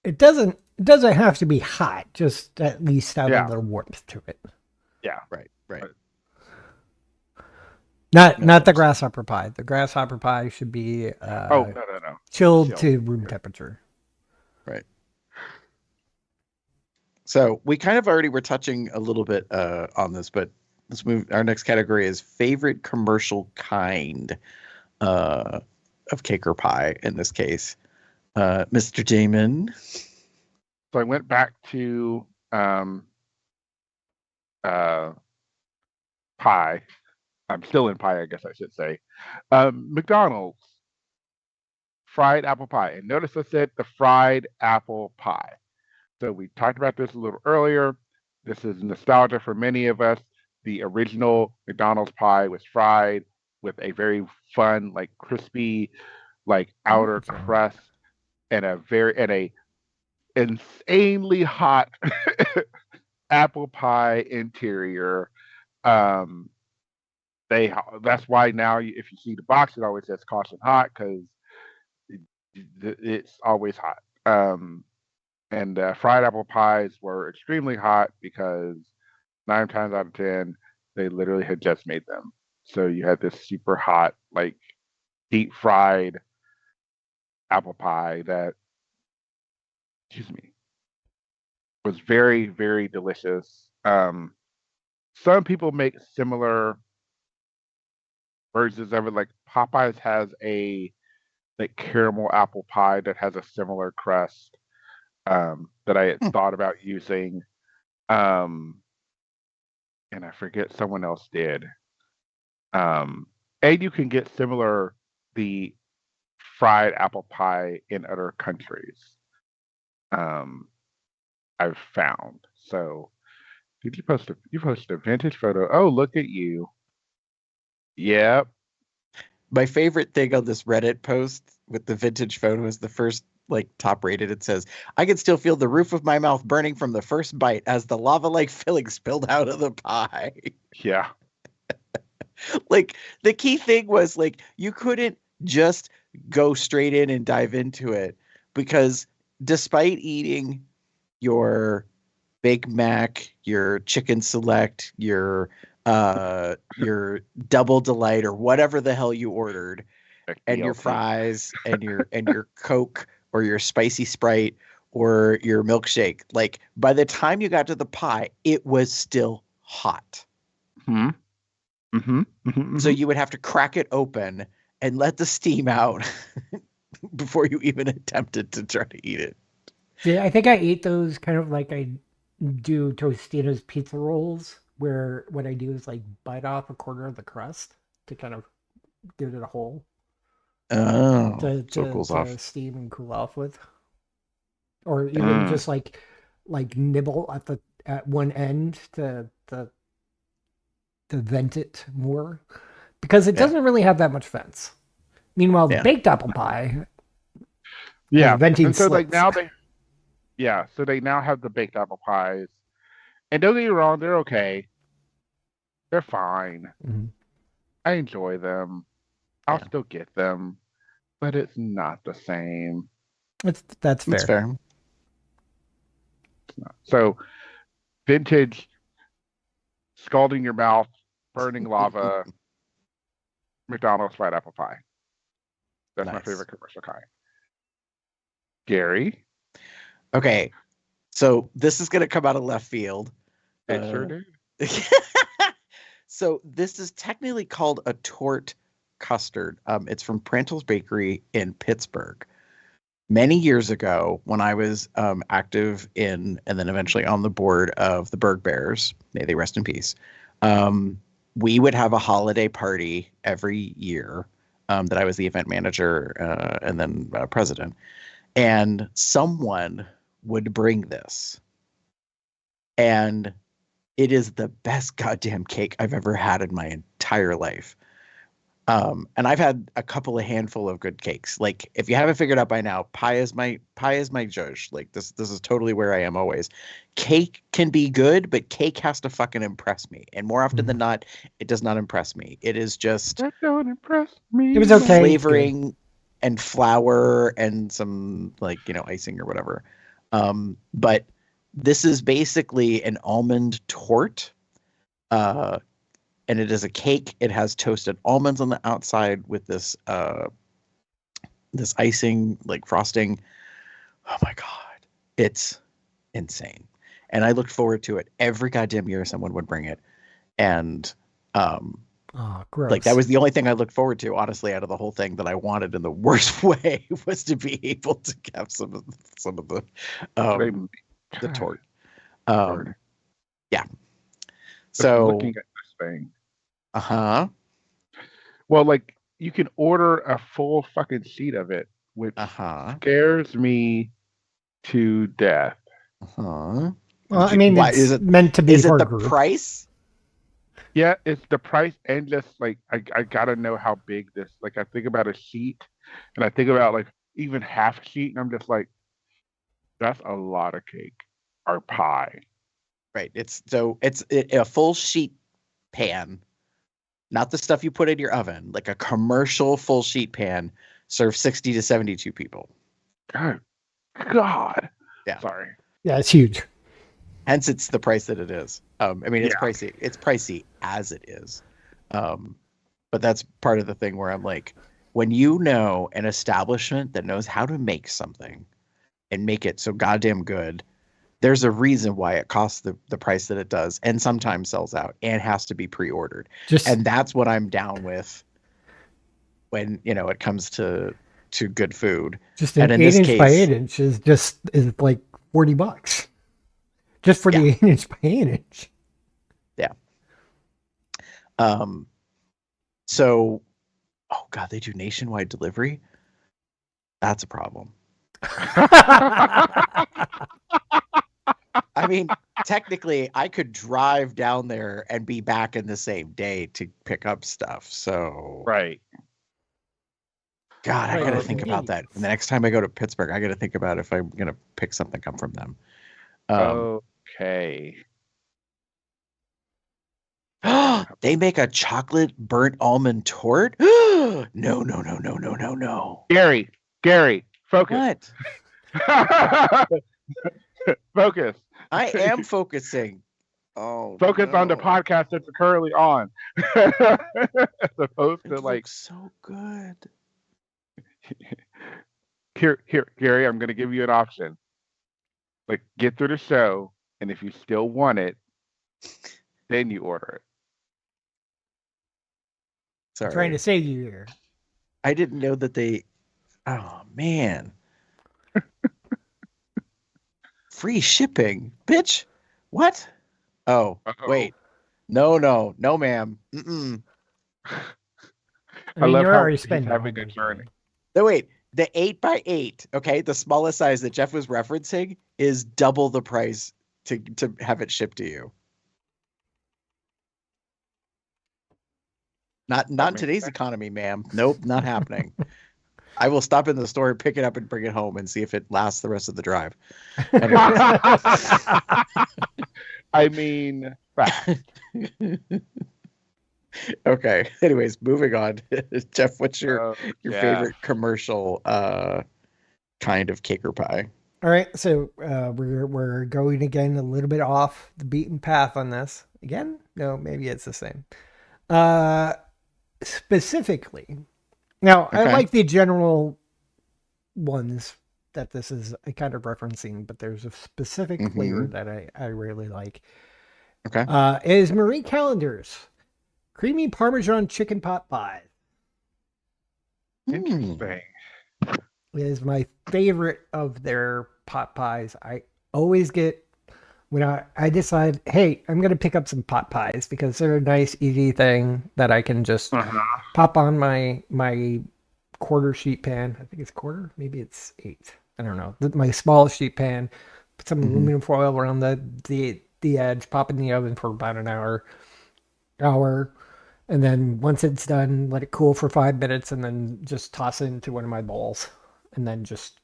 it doesn't have to be hot, just at least have a little warmth to it. Yeah. Right. Not the grasshopper pie. The grasshopper pie should be no. Chilled to room temperature. Right. So we kind of already were touching a little bit on this, but let's move. Our next category is favorite commercial kind. cake or pie in this case. Mr. Damon. So I went back to pie. I'm still in pie, I guess I should say. McDonald's fried apple pie. And notice I said the fried apple pie. So we talked about this a little earlier. This is nostalgia for many of us. The original McDonald's pie was fried with a very fun, like crispy, like outer crust and a insanely hot apple pie interior. Um, that's why now if you see the box, it always says caution hot because it's always hot. And fried apple pies were extremely hot because 9 times out of 10 they literally had just made them. So you had this super hot, like deep fried apple pie that, excuse me, was very, very delicious. Some people make similar versions of it. Like Popeyes has a like caramel apple pie that has a similar crust that I had thought about using. And I forget someone else did. And you can get the fried apple pie in other countries. I've found. So did you posted a vintage photo? Oh, look at you. Yep. My favorite thing on this Reddit post with the vintage photo is the first like top rated. It says, I can still feel the roof of my mouth burning from the first bite as the lava-like filling spilled out of the pie. Yeah. Like the key thing was like you couldn't just go straight in and dive into it because despite eating your Big Mac, your chicken select, your double delight or whatever the hell you ordered, and your fries and your Coke or your spicy Sprite or your milkshake, like by the time you got to the pie, it was still hot. Hmm. Mm-hmm. Mm-hmm. So you would have to crack it open and let the steam out before you even attempted to try to eat it. Yeah, I think I ate those kind of like I do Tostino's pizza rolls, where what I do is like bite off a quarter of the crust to kind of give it a hole Oh, to so it cools off. steam and cool off with, or even just like nibble at one end to vent it more because it doesn't really have that much vents. Meanwhile, the baked apple pie has venting and so slits. so they now have the baked apple pies. And don't get me wrong, they're okay. They're fine. Mm-hmm. I enjoy them. I'll still get them, but it's not the same. That's fair. It's fair. So, vintage, scalding your mouth, burning lava, McDonald's fried apple pie. That's my favorite commercial kind. Gary? Okay, so this is going to come out of left field. It sure did. So this is technically called a tort custard. It's from Prantle's Bakery in Pittsburgh. Many years ago, when I was active in and then eventually on the board of the Berg Bears, may they rest in peace, we would have a holiday party every year that I was the event manager and then president. And someone would bring this. And it is the best goddamn cake I've ever had in my entire life. And I've had a handful of good cakes. Like if you haven't figured out by now, pie is my judge. Like this is totally where I am always. Cake can be good, but cake has to fucking impress me. And more often than not, it does not impress me. It is just that don't impress me. It was okay. Flavoring and flour and some icing or whatever. But this is basically an almond tort. And it is a cake. It has toasted almonds on the outside with this icing, like frosting. Oh my God. It's insane. And I looked forward to it every goddamn year someone would bring it. And Oh, gross. Like that was the only thing I looked forward to, honestly, out of the whole thing that I wanted in the worst way was to be able to have some of the tort. Lord. Yeah. Just So looking at this thing. uh-huh. Well, like you can order a full fucking sheet of it, which Uh-huh. scares me to death. Uh-huh. Well, I mean, Why, it's meant to be is for it the group. price? Yeah, it's the price and just like I gotta know how big this. Like I think about a sheet, and I think about like even half a sheet, and I'm just like, that's a lot of cake or pie. Right. It's a full sheet pan, not the stuff you put in your oven, like a commercial full sheet pan serves 60 to 72 people. God. Yeah. Sorry. Yeah, it's huge. Hence, it's the price that it is. I mean, it's Yeah. pricey. It's pricey as it is. But that's part of the thing where I'm like, when you know an establishment that knows how to make something and make it so goddamn good, there's a reason why it costs the price that it does, and sometimes sells out and has to be pre-ordered. And that's what I'm down with when it comes to good food. Just an And in 8 this inch by case, 8 inch is like $40 just for the 8 inch by 8 inch. Yeah. So, oh god, they do nationwide delivery. That's a problem. I mean, technically, I could drive down there and be back in the same day to pick up stuff. So, Right. God, I Right, gotta right, think right. about that. And the next time I go to Pittsburgh, I gotta think about if I'm gonna pick something up from them. Okay. They make a chocolate burnt almond tort? No, no, no, no, no, no, no. Gary, focus. What? Focus. I am focusing. Oh, Focus on the no. podcast that's currently on. As opposed to It like looks so good. here, Gary, I'm gonna give you an option. Like get through the show, and if you still want it, then you order it. I'm trying to Sorry. save you here. I didn't know that they. Oh, man. Free shipping. Bitch. What? Oh, Uh-oh. wait. No, ma'am. Mm-mm. I I mean, love you're how already he's spending having a $100. journey. No, wait. The 8x8, okay, the smallest size that Jeff was referencing is double the price to have it shipped to you. Not in makes today's sense. economy, ma'am. Nope, not happening. I will stop in the store, pick it up, and bring it home and see if it lasts the rest of the drive. Anyways. I mean, fact. Okay. Anyways, moving on. Jeff, what's your Yeah. favorite commercial kind of cake or pie? All right, so we're going again a little bit off the beaten path on this. Again? No, maybe it's the same. Specifically, now I Okay. like the general ones that this is kind of referencing, but there's a specific flavor that I really like. Okay. Is Marie Callender's creamy Parmesan chicken pot pie. Interesting. It is my favorite of their pot pies. I always get when I decide, hey, I'm gonna pick up some pot pies because they're a nice, easy thing that I can just pop on my quarter sheet pan. I think it's quarter, maybe it's 8. I don't know. My small sheet pan. Put some aluminum foil around the edge. Pop in the oven for about an hour, and then once it's done, let it cool for 5 minutes, and then just toss it into one of my bowls, and then just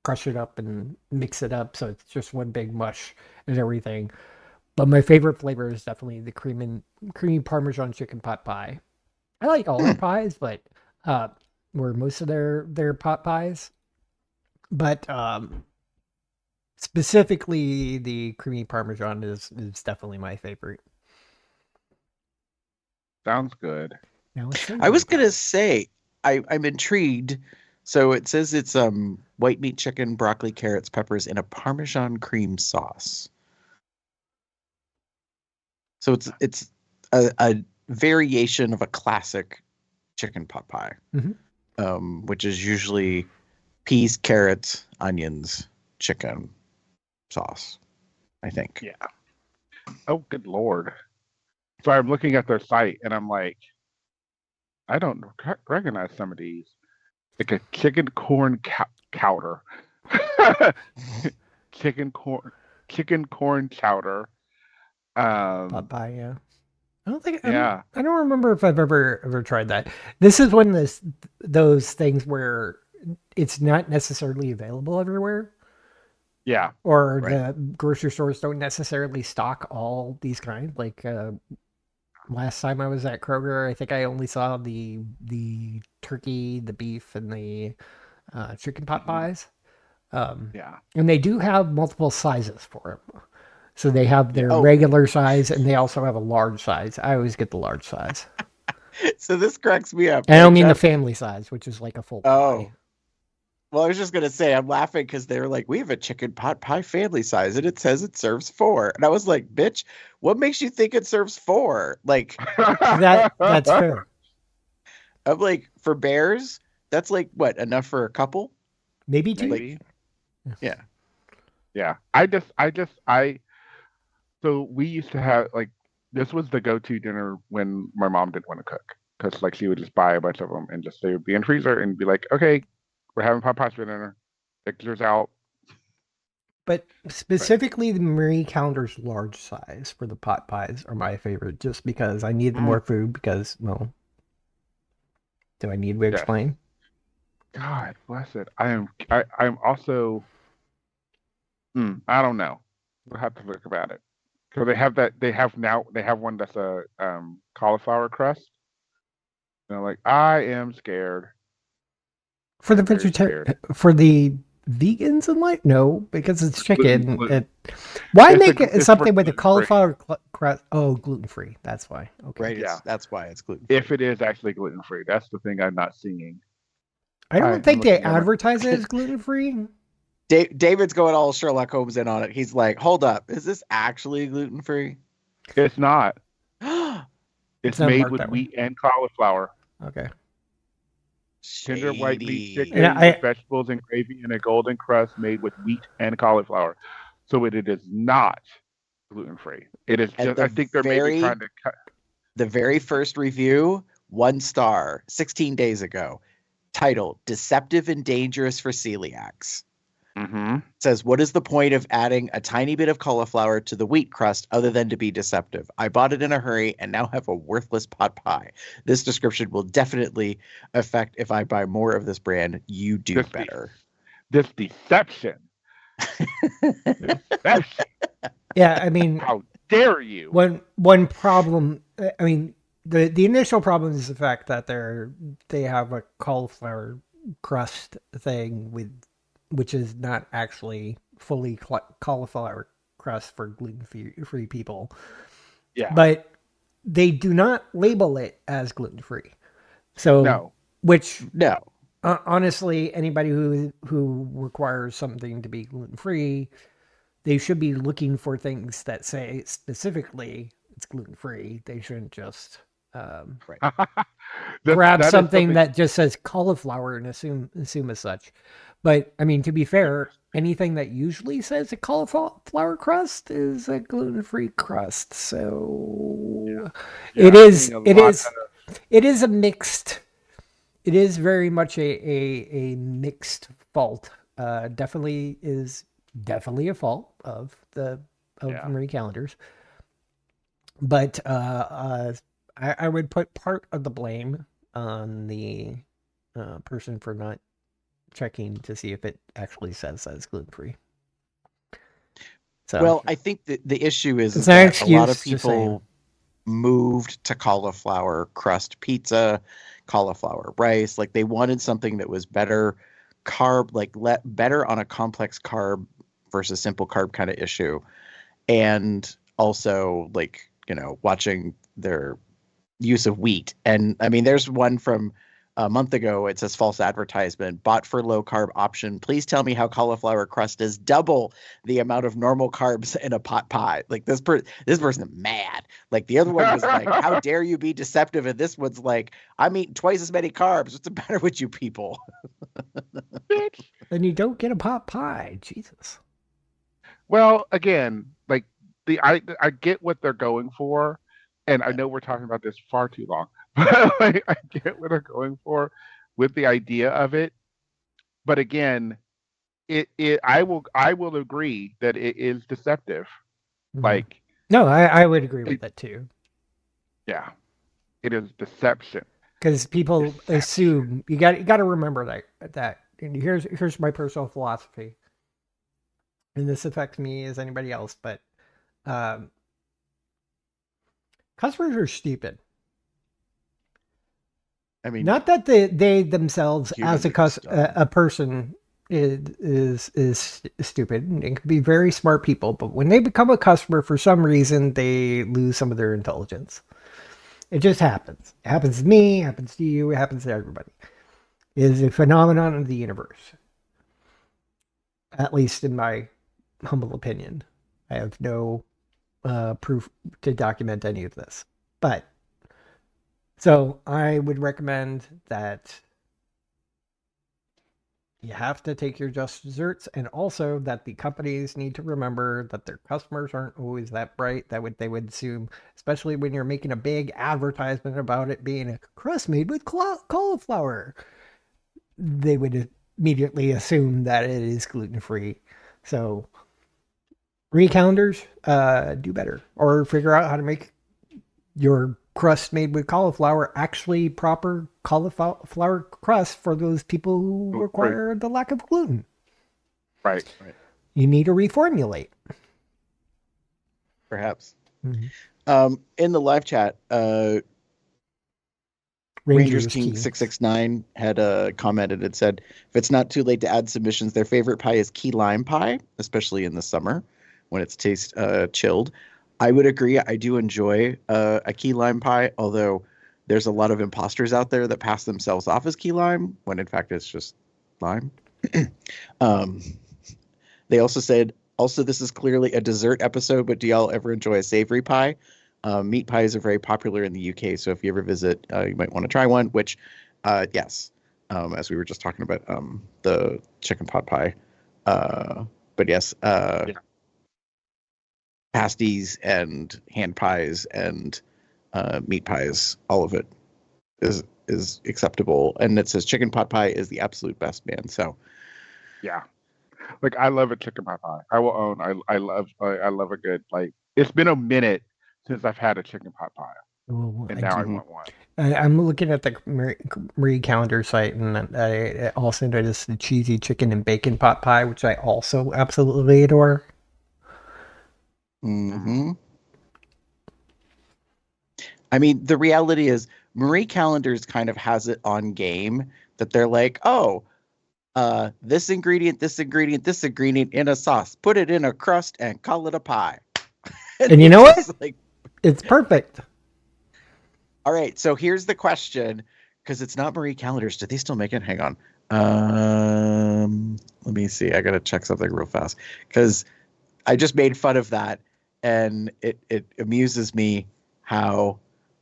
crush it up and mix it up so it's just one big mush and everything. But my favorite flavor is definitely the creamy Parmesan chicken pot pie. I like all their pies, but were most of their pot pies. But specifically the creamy Parmesan is definitely my favorite. Sounds good. Now I was gonna say I'm intrigued. So it says it's white meat chicken, broccoli, carrots, peppers in a Parmesan cream sauce. So it's variation of a classic chicken pot pie, Mhm. which is usually peas, carrots, onions, chicken sauce, I think. Yeah. Oh, good Lord. So I'm looking at their site and I'm like, I don't recognize some of these. Like a chicken corn chowder. chicken corn chowder. Pot pie, yeah. I don't think Yeah. I don't remember if I've ever tried that. This is one of those things where it's not necessarily available everywhere, Yeah. or Right. the grocery stores don't necessarily stock all these kinds. Like last time I was at Kroger, I think I only saw the turkey, the beef, and the chicken pot pies. Yeah. And they do have multiple sizes for them. So they have their Oh. regular size, and they also have a large size. I always get the large size. So this cracks me up. And I right, don't mean the Jeff? family size, which is like a full Oh. pie. Well, I was just gonna say I'm laughing because they're like, we have a chicken pot pie family size, and it says it serves 4. And I was like, bitch, what makes you think it serves 4? Like, That's fair. I'm like, for bears, that's like what, enough for a couple? Maybe two. Maybe. Yeah. Yeah. So we used to have like this was the go-to dinner when my mom didn't want to cook because like she would just buy a bunch of them and just they would be in freezer and be like, okay, we're having pot pies for dinner. Pictures out. But specifically, the Marie Callender's large size for the pot pies are my favorite, just because I need more food. Because, well, do I need to Yes. explain? God bless it. I'm also. I don't know. We'll have to look about it. So they have that. They have one that's a cauliflower crust. And I'm like, I am scared. For the I'm very vegetarian, scared. for the vegans in life, no, because it's chicken. Gluten. Why It's make it's something for with a gluten-free. cauliflower crust? Oh, gluten free. That's why. Okay. Right. Yeah. That's why it's gluten. If it is actually gluten free, that's the thing I'm not seeing. I don't I'm think they looking at my- advertise it as gluten free. David's going all Sherlock Holmes in on it. He's like, hold up, is this actually gluten free? It's not. Tender It's not made marked with that way. wheat and cauliflower. Okay. Tender white meat chicken And with vegetables and gravy and a golden crust made with wheat and cauliflower. So it is not gluten free. It is At just. the I think they're maybe very- trying to cut. The very first review, 1 star, 16 days ago, titled "Deceptive and Dangerous for Celiacs." Mm-hmm. It says, what is the point of adding a tiny bit of cauliflower to the wheat crust other than to be deceptive? I bought it in a hurry and now have a worthless pot pie. This description will definitely affect if I buy more of this brand. You do This better. This deception. Deception. Yeah, I mean, How dare you? one problem. I mean, the initial problem is the fact that they have a cauliflower crust thing which is not actually fully cauliflower crust for gluten-free people. Yeah. But they do not label it as gluten-free. So, No. which No. honestly, anybody who requires something to be gluten-free, they should be looking for things that say specifically it's gluten-free. They shouldn't just grab That is something that just says cauliflower and assume as such. But I mean, to be fair, anything that usually says a cauliflower crust is a gluten-free crust. So Yeah, it I'm is seeing a it lot is it is a mixed. It is very much a mixed fault. Definitely a fault of Marie Callender's. But I would put part of the blame on the person for not checking to see if it actually says that it's gluten free. So, well, I think the issue is It's not that an a lot of excuse, just saying. people moved to cauliflower crust pizza, cauliflower rice. Like they wanted something that was better carb, like better on a complex carb versus simple carb kind of issue. And also like, watching their use of wheat. And I mean, there's one from a month ago. It says false advertisement, bought for low carb option. Please tell me how cauliflower crust is double the amount of normal carbs in a pot pie. Like this person is mad. Like the other one was like, how dare you be deceptive? And this one's like, I'm eating twice as many carbs. What's the matter with you people? Then you don't get a pot pie. Jesus. Well, again, like I get what they're going for, and I know we're talking about this far too long, but like, I get what they're going for with the idea of it. But again, I will agree that it is deceptive. Mhm. Like, no, I would agree with that too. yeah, it is deception. Because people assume you got to remember that. And here's my personal philosophy, and this affects me as anybody else, but customers are stupid. I mean, not that they themselves as humans a person is stupid, and it can be very smart people, but when they become a customer, for some reason they lose some of their intelligence. It just happens. It happens to me, it happens to you, it happens to everybody. It is a phenomenon of the universe. At least in my humble opinion. I have no proof to document any of this. But, so I would recommend that you have to take your just desserts, and also that the companies need to remember that their customers aren't always that bright. They would assume, especially when you're making a big advertisement about it being a crust made with cauliflower. They would immediately assume that it is gluten-free. So calendars, do better, or figure out how to make your crust made with cauliflower actually proper cauliflower crust for those people who require the lack of gluten. Right. You need to reformulate. Perhaps. Mm-hmm. In the live chat, Rangers King 669 had commented and said, if it's not too late to add submissions, their favorite pie is key lime pie, especially in the summer when it's chilled. I would agree. I do enjoy a key lime pie, although there's a lot of imposters out there that pass themselves off as key lime when in fact it's just lime. They also said, this is clearly a dessert episode, but do y'all ever enjoy a savory pie? Meat pies are very popular in the UK, so if you ever visit, you might want to try one, which, yes, as we were just talking about the chicken pot pie. But yes, pasties and hand pies and meat pies, all of it is acceptable. And it says chicken pot pie is the absolute best, man. So yeah, like I love a chicken pot pie. I will own. I love a good, like, it's been a minute since I've had a chicken pot pie, and now I want one. I'm looking at the Marie Calendar site, and I also noticed the cheesy chicken and bacon pot pie, which I also absolutely adore. Mm-hmm. I mean, the reality is Marie Callender's kind of has it on game that they're like, oh, this ingredient in a sauce, put it in a crust and call it a pie. And you know what? Like, it's perfect. All right, so here's the question, because it's not Marie Callender's. Do they still make it? Hang on. Let me see. I gotta check something real fast because I just made fun of that, and it amuses me how.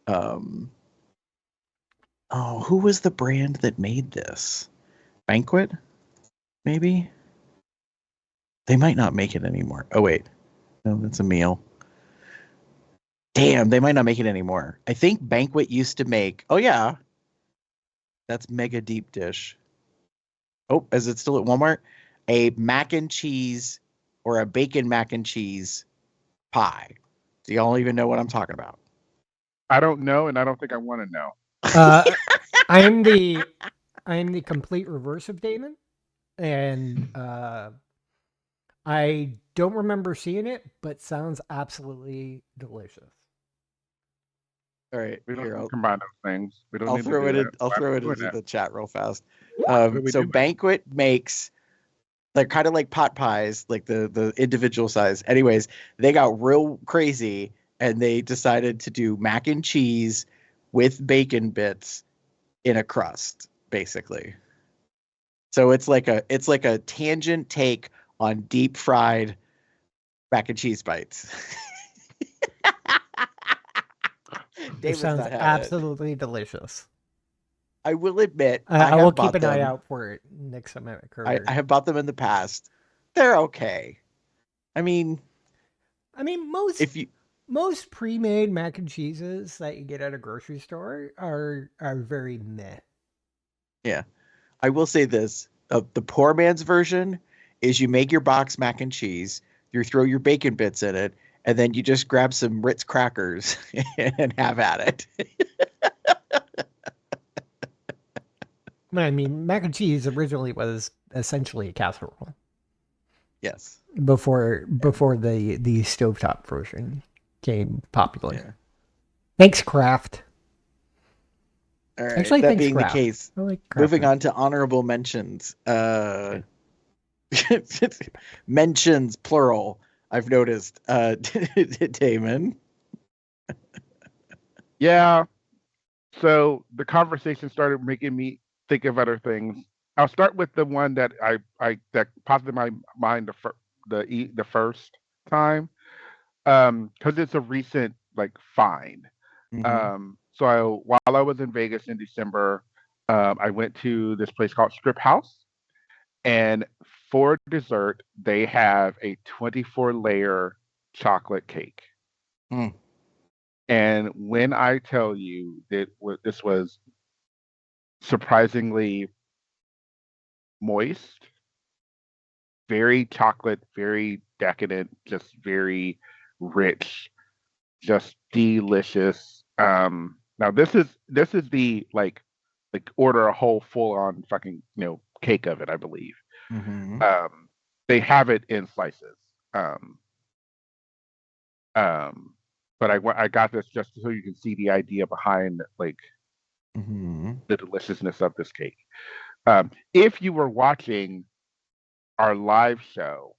Who was the brand that made this? Banquet, maybe. They might not make it anymore. Oh wait, no, that's a meal. Damn, they might not make it anymore. I think Banquet used to make. Oh yeah, that's Mega Deep Dish. Oh, is it still at Walmart? A mac and cheese or a bacon mac and cheese pie. Do y'all even know what I'm talking about? I don't know, and I don't think I want to know. I am the complete reverse of Damon, and I don't remember seeing it, but sounds absolutely delicious. All right, we don't here, I'll combine those things. We don't. I'll throw it in. I'll throw it into the chat real fast. So Banquet makes. They're kind of like pot pies, like the individual size. Anyways, they got real crazy and they decided to do mac and cheese with bacon bits in a crust, basically. So it's like a tangent take on deep fried mac and cheese bites. It David's sounds not having it. absolutely delicious. I will admit, I have will bought keep an eye them. out for it next time at I Kroger. have bought them in the past. They're okay. I mean, most pre-made mac and cheeses that you get at a grocery store are very meh. Yeah, I will say this: the poor man's version is you make your box mac and cheese, you throw your bacon bits in it, and then you just grab some Ritz crackers and have at it. I mean, mac and cheese originally was essentially a casserole Yes. before the stovetop version became popular. Yeah. Thanks, Kraft. All right. Actually, That thanks, being Kraft. the case, I like Kraft moving food. on to honorable mentions. Mentions plural. I've noticed. Damon. Yeah. So the conversation started making me think of other things. I'll start with the one that that popped in my mind the first time, because it's a recent like find. So while I was in Vegas in December, I went to this place called Strip House, and for dessert they have a 24-layer chocolate cake. Mm. And when I tell you that this was surprisingly moist, very chocolate, very decadent, just very rich, just delicious. Now this is the order a whole full on fucking cake of it, I believe. Mm-hmm. They have it in slices. Um, um, but I got this just so you can see the idea behind Mm-hmm. the deliciousness of this cake. If you were watching our live show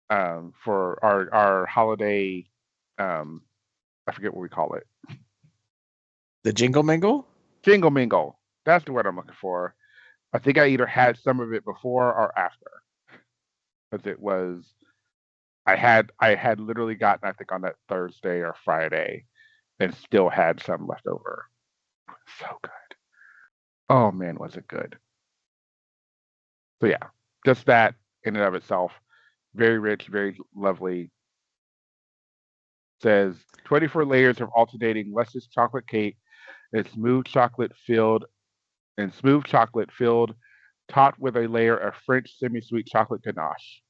for our holiday, I forget what we call it, The Jingle Mingle? Jingle Mingle. That's the word I'm looking for. I think I either had some of it before or after, because it was I had literally gotten, I think, on that Thursday or Friday, and still had some left over. So good. Oh man, was it good? So yeah, just that in and of itself, very rich, very lovely. Says 24 layers of alternating luscious chocolate cake and smooth chocolate filled, topped with a layer of French semi-sweet chocolate ganache.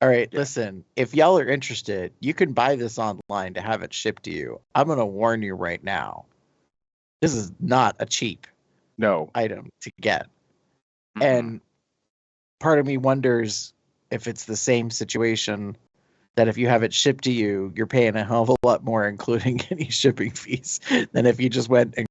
All right, Yeah. listen, if y'all are interested, you can buy this online to have it shipped to you. I'm going to warn you right now. This is not a cheap No. item to get. Mm-mm. And part of me wonders if it's the same situation that if you have it shipped to you, you're paying a hell of a lot more, including any shipping fees, than if you just went and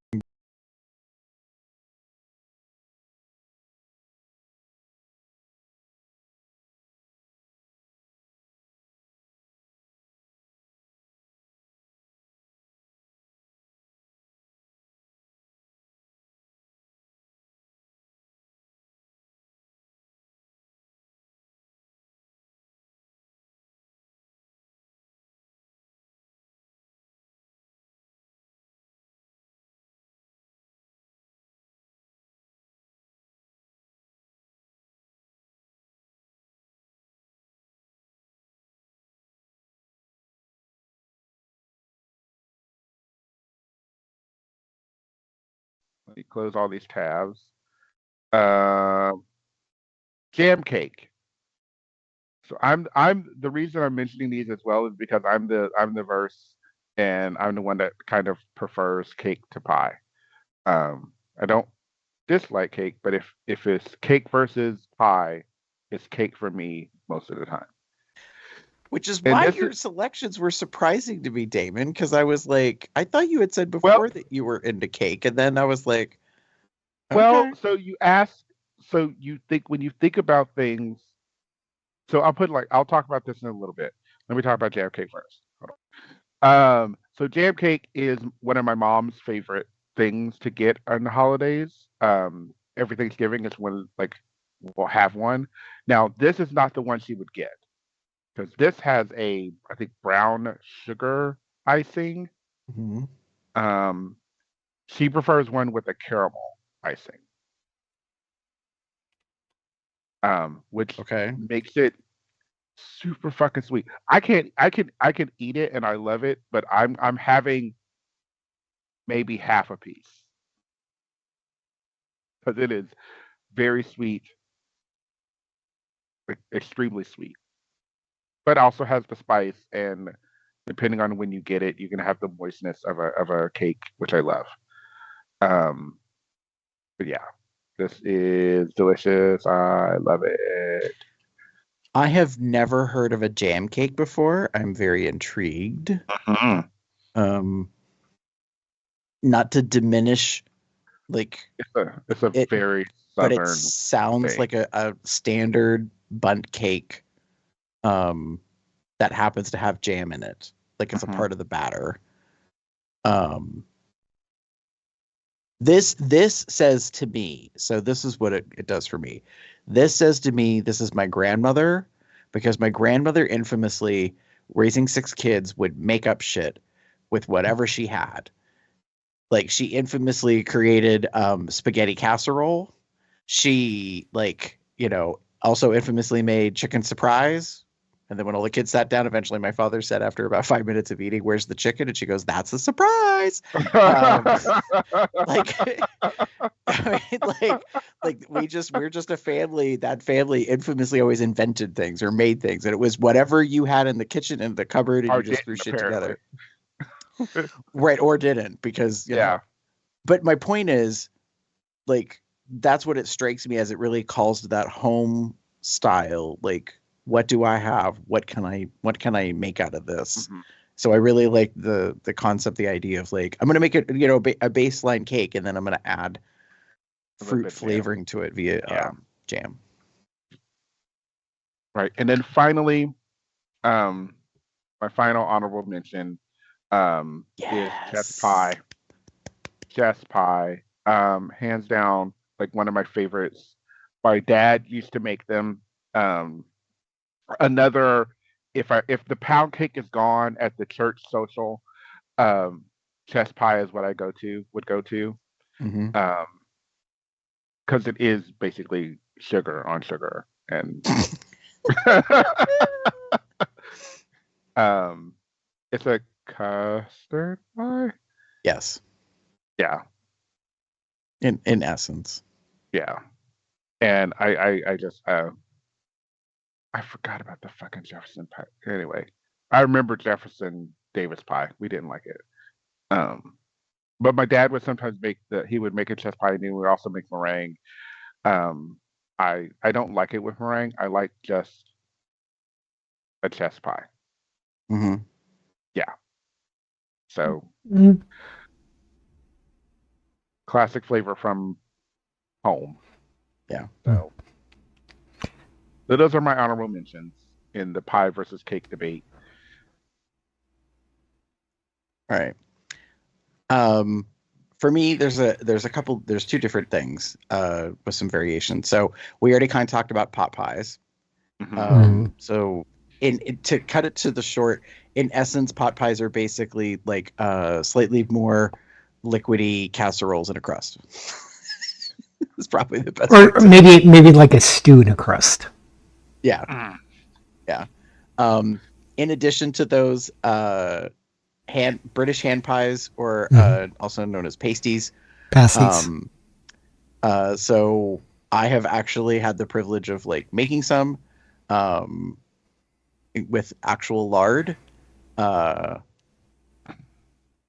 Let me close all these tabs. Jam cake. So I'm the reason I'm mentioning these as well is because I'm the verse, and I'm the one that kind of prefers cake to pie. I don't dislike cake, but if it's cake versus pie, it's cake for me most of the time. which is And why this your is selections were surprising to me, Damon, because I was like, I thought you had said well, before that you were into cake, and then I was like, well. okay. So you ask. So you think when you think about things. So I'll talk about this in a little bit. Let me talk about jam cake first. Hold on. So jam cake is one of my mom's favorite things to get on the holidays. Every Thanksgiving is when like we'll have one. Now this is not the one she would get because this has a I think brown sugar icing. Mhm. Um, she prefers one with a caramel icing, which Okay. makes it super fucking sweet. I can eat it and I love it, but I'm having maybe half a piece because it is very sweet, extremely sweet, but also has the spice and depending on when you get it, you can have the moistness of a cake, which I love. Um, but yeah, this is delicious. I love it. I have never heard of a jam cake before. I'm very intrigued. Mhm. Um, not to diminish like It's a it, very but it southern sounds thing. like a standard bunt cake that happens to have jam in it. Like it's a Mhm. part of the batter. Um, this says to me, so this is what it does for me. This says to me, this is my grandmother, because my grandmother infamously, raising 6 kids, would make up shit with whatever she had. Like she infamously created spaghetti casserole. She also infamously made chicken surprise. And then when all the kids sat down, eventually my father said after about 5 minutes of eating, "Where's the chicken?" And she goes, "That's a surprise." Um, like I mean, we're just a family. That family infamously always invented things or made things, and it was whatever you had in the kitchen and the cupboard, and Or you just threw didn't shit apparently. together, right? Or didn't, because Yeah. But my point is, like, that's what it strikes me as. It really calls to that home style. Like, what do I have? What can I make out of this? Mhm. So I really like the concept, the idea of like I'm gonna make it, a baseline cake, and then I'm gonna add A little fruit bit jam. flavoring to it via Yeah. jam. Right. And then finally, um, my final honorable mention is chess Yes. pie. Chess pie. Hands down, like one of my favorites. My dad used to make them. Um, another if the pound cake is gone at the church social, um, chess pie is what I would go to. Hmm. Um, because it is basically sugar on sugar and um it's a custard pie. Yes. Yeah, In essence. yeah. And I just I forgot about the fucking Jefferson pie. Anyway, I remember Jefferson Davis pie. We didn't like it. Um, but my dad would sometimes he would make a chess pie and he would also make meringue. Um, I don't like it with meringue. I like just a chess pie. Hmm. Yeah. So Mm. classic flavor from home. Yeah. So those are my honorable mentions in the pie versus cake debate. All right. For me, there's two different things with some variation. So we already kind of talked about pot pies. Hmm. So to cut it to the short, in essence, pot pies are basically like slightly more liquidy casseroles in a crust. It's probably the best way Or to. maybe like a stew in a crust. Yeah, yeah. In addition to those, British hand pies, or also known as pasties. Pasties. Um, so I have actually had the privilege of like making some um, with actual lard. Uh,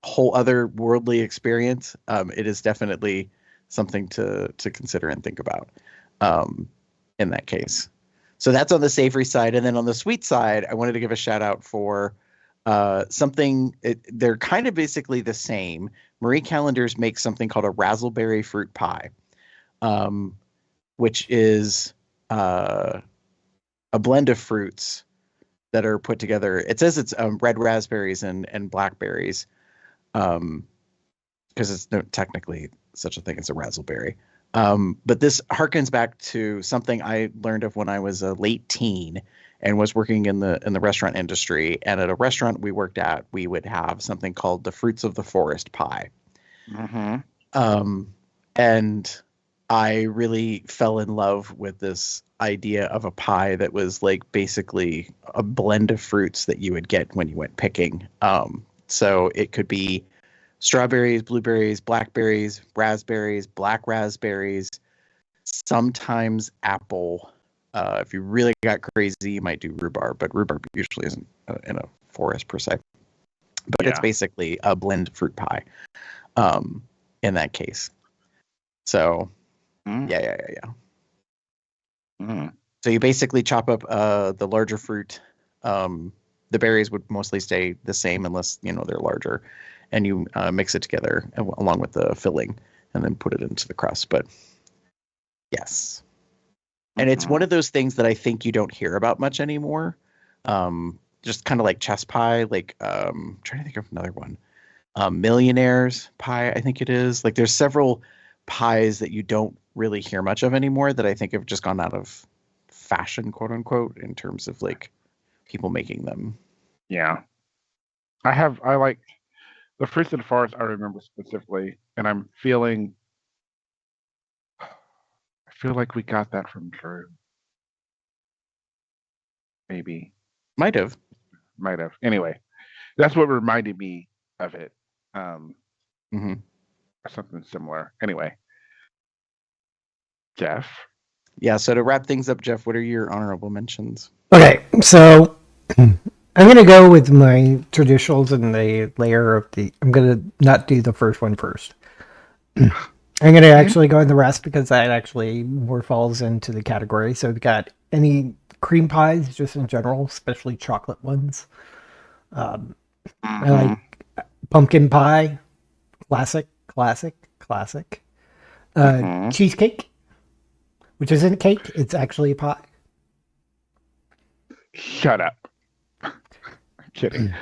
Whole other worldly experience. It is definitely something to consider and think about in that case. So that's on the savory side, and then on the sweet side, I wanted to give a shout out for something. They're kind of basically the same. Marie Callender's makes something called a razzleberry fruit pie, um, which is a blend of fruits that are put together. It says it's red raspberries and blackberries. because it's no technically such a thing as a razzleberry. But this harkens back to something I learned of when I was a late teen and was working in the restaurant industry. And at a restaurant we worked at, we would have something called the Fruits of the Forest pie. And I really fell in love with this idea of a pie that was like basically a blend of fruits that you would get when you went picking. So it could be strawberries, blueberries, blackberries, raspberries, black raspberries, sometimes apple. If you really got crazy, you might do rhubarb, but rhubarb usually isn't in a forest per se. But it's basically a blend fruit pie in that case. So, yeah. So you basically chop up the larger fruit. The berries would mostly stay the same unless, they're larger. And you mix it together along with the filling and then put it into the crust. But yes. And it's one of those things that I think you don't hear about much anymore. Just kind of like chess pie. Like, I'm trying to think of another one. Millionaire's pie, I think it is. Like there's several pies that you don't really hear much of anymore that I think have just gone out of fashion, quote unquote, in terms of like people making them. Yeah. I like the Fruits of the Forest, I remember specifically, and I feel like we got that from Drew. Maybe. Might have. Anyway, that's what reminded me of it. Something similar. Anyway. Jeff? Yeah, so to wrap things up, Jeff, what are your honorable mentions? Okay, so I'm going to go with my traditionals in the layer of the... I'm going to not do the first one first. I'm going to actually go in the rest because that actually more falls into the category. So we've got any cream pies, just in general, especially chocolate ones. I like pumpkin pie. Classic. Cheesecake, which isn't a cake. It's actually a pie. Shut up. I'm kidding.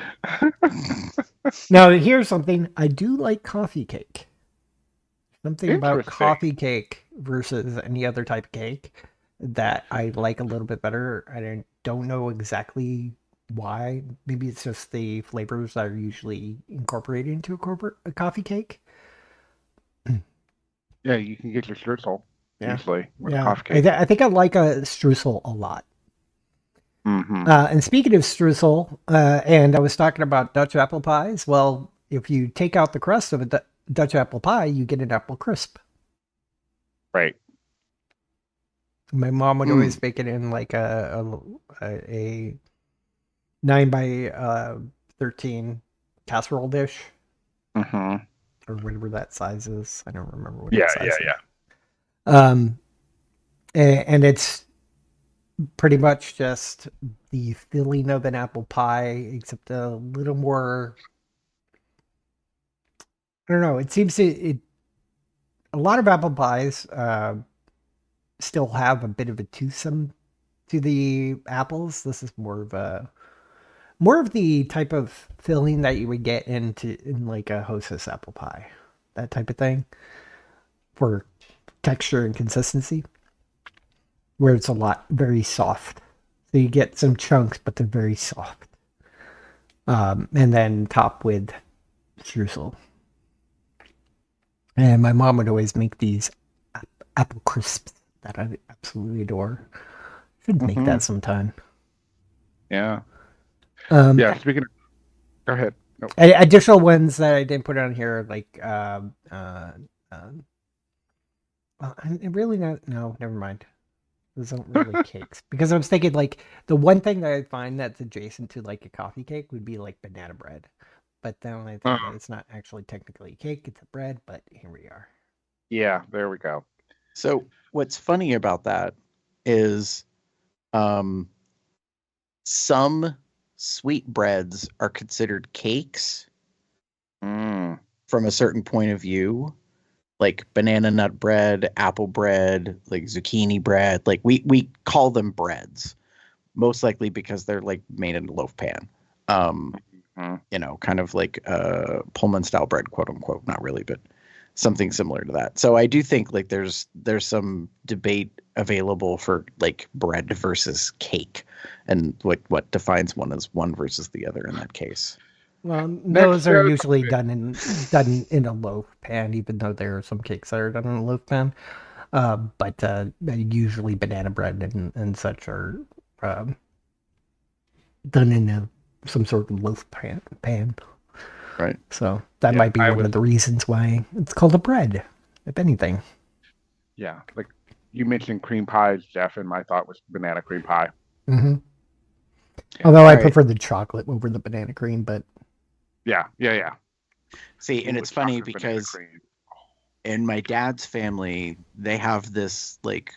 Now, here's something. I do like coffee cake. Something about coffee cake versus any other type of cake that I like a little bit better. I don't know exactly why. Maybe it's just the flavors that are usually incorporated into a coffee cake. Yeah, you can get your streusel usually with coffee cake. I think I like a streusel a lot. And speaking of streusel, and I was talking about Dutch apple pies. Well, if you take out the crust of a Dutch apple pie, you get an apple crisp. Right. My mom would always bake it in like a 9 by 13 casserole dish. Or whatever that size is. I don't remember what that size is. And it's pretty much just the filling of an apple pie, except a little more... I don't know. It seems a lot of apple pies still have a bit of a toothsome to the apples. This is more of the type of filling that you would get in like a Hostess apple pie, that type of thing, for texture and consistency, where it's very soft. So you get some chunks, but they're very soft. And then topped with streusel. And my mom would always make these apple crisps that I absolutely adore. Should make that sometime. Yeah. Yeah, Speaking of... Go ahead. Nope. Additional ones that I didn't put on here, like... really not... No, never mind. Those aren't really cakes. Because I was thinking, like, the one thing that I find that's adjacent to, like, a coffee cake would be, like, banana bread. But then I think that it's not actually technically a cake, it's a bread, but here we are. Yeah, there we go. So what's funny about that is some sweetbreads are considered cakes from a certain point of view, like banana nut bread, apple bread, like zucchini bread. Like we call them breads, most likely because they're like made in a loaf pan. Mm. Kind of like Pullman style bread, quote unquote. Not really, but something similar to that. So I do think like there's some debate available for like bread versus cake, and what defines one as one versus the other in that case. Well, Next those are joke. usually done in a loaf pan, even though there are some cakes that are done in a loaf pan. But usually banana bread and such are um, done in some sort of loaf pan. Right. So that Yeah, might be I one was. of the reasons why it's called a bread, if anything. Yeah, like you mentioned cream pies, Jeff, and my thought was banana cream pie. Hmm. Yeah. Although I All right. prefer the chocolate over the banana cream, but Yeah. See, and Ooh, it's funny chocolate banana because cream. in my dad's family, they have this like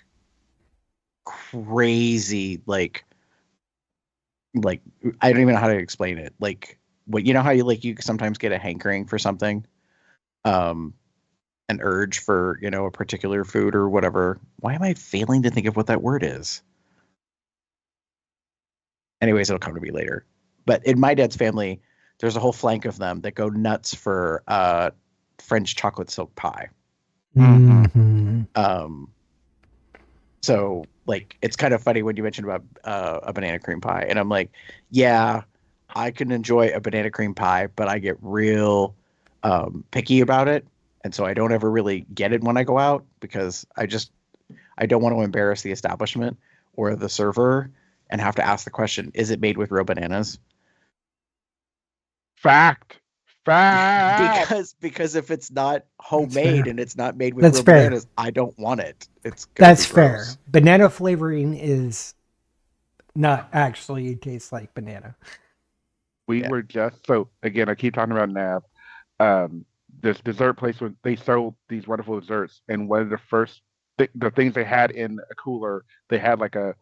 crazy like I don't even know how to explain it. Like what how you sometimes get a hankering for something, um, an urge for a particular food or whatever. Why am I failing to think of what that word is? Anyways, it'll come to me later. But in my dad's family, there's a whole flank of them that go nuts for French chocolate silk pie. Mhm. Um, so like it's kind of funny when you mentioned about a banana cream pie, and I'm like, yeah, I can enjoy a banana cream pie, but I get real picky about it, and so I don't ever really get it when I go out because I don't want to embarrass the establishment or the server and have to ask the question, is it made with real bananas? Fact. Fact. Because if it's not That's homemade fair. and it's not made with That's real fair. bananas, I don't want it. It's gonna be That's fair. gross. Banana flavoring is not actually taste like banana. We Yeah. were just so again. I keep talking about Nab. Um, this dessert place where they sold these wonderful desserts, and one of the first the things they had in a cooler, they had like a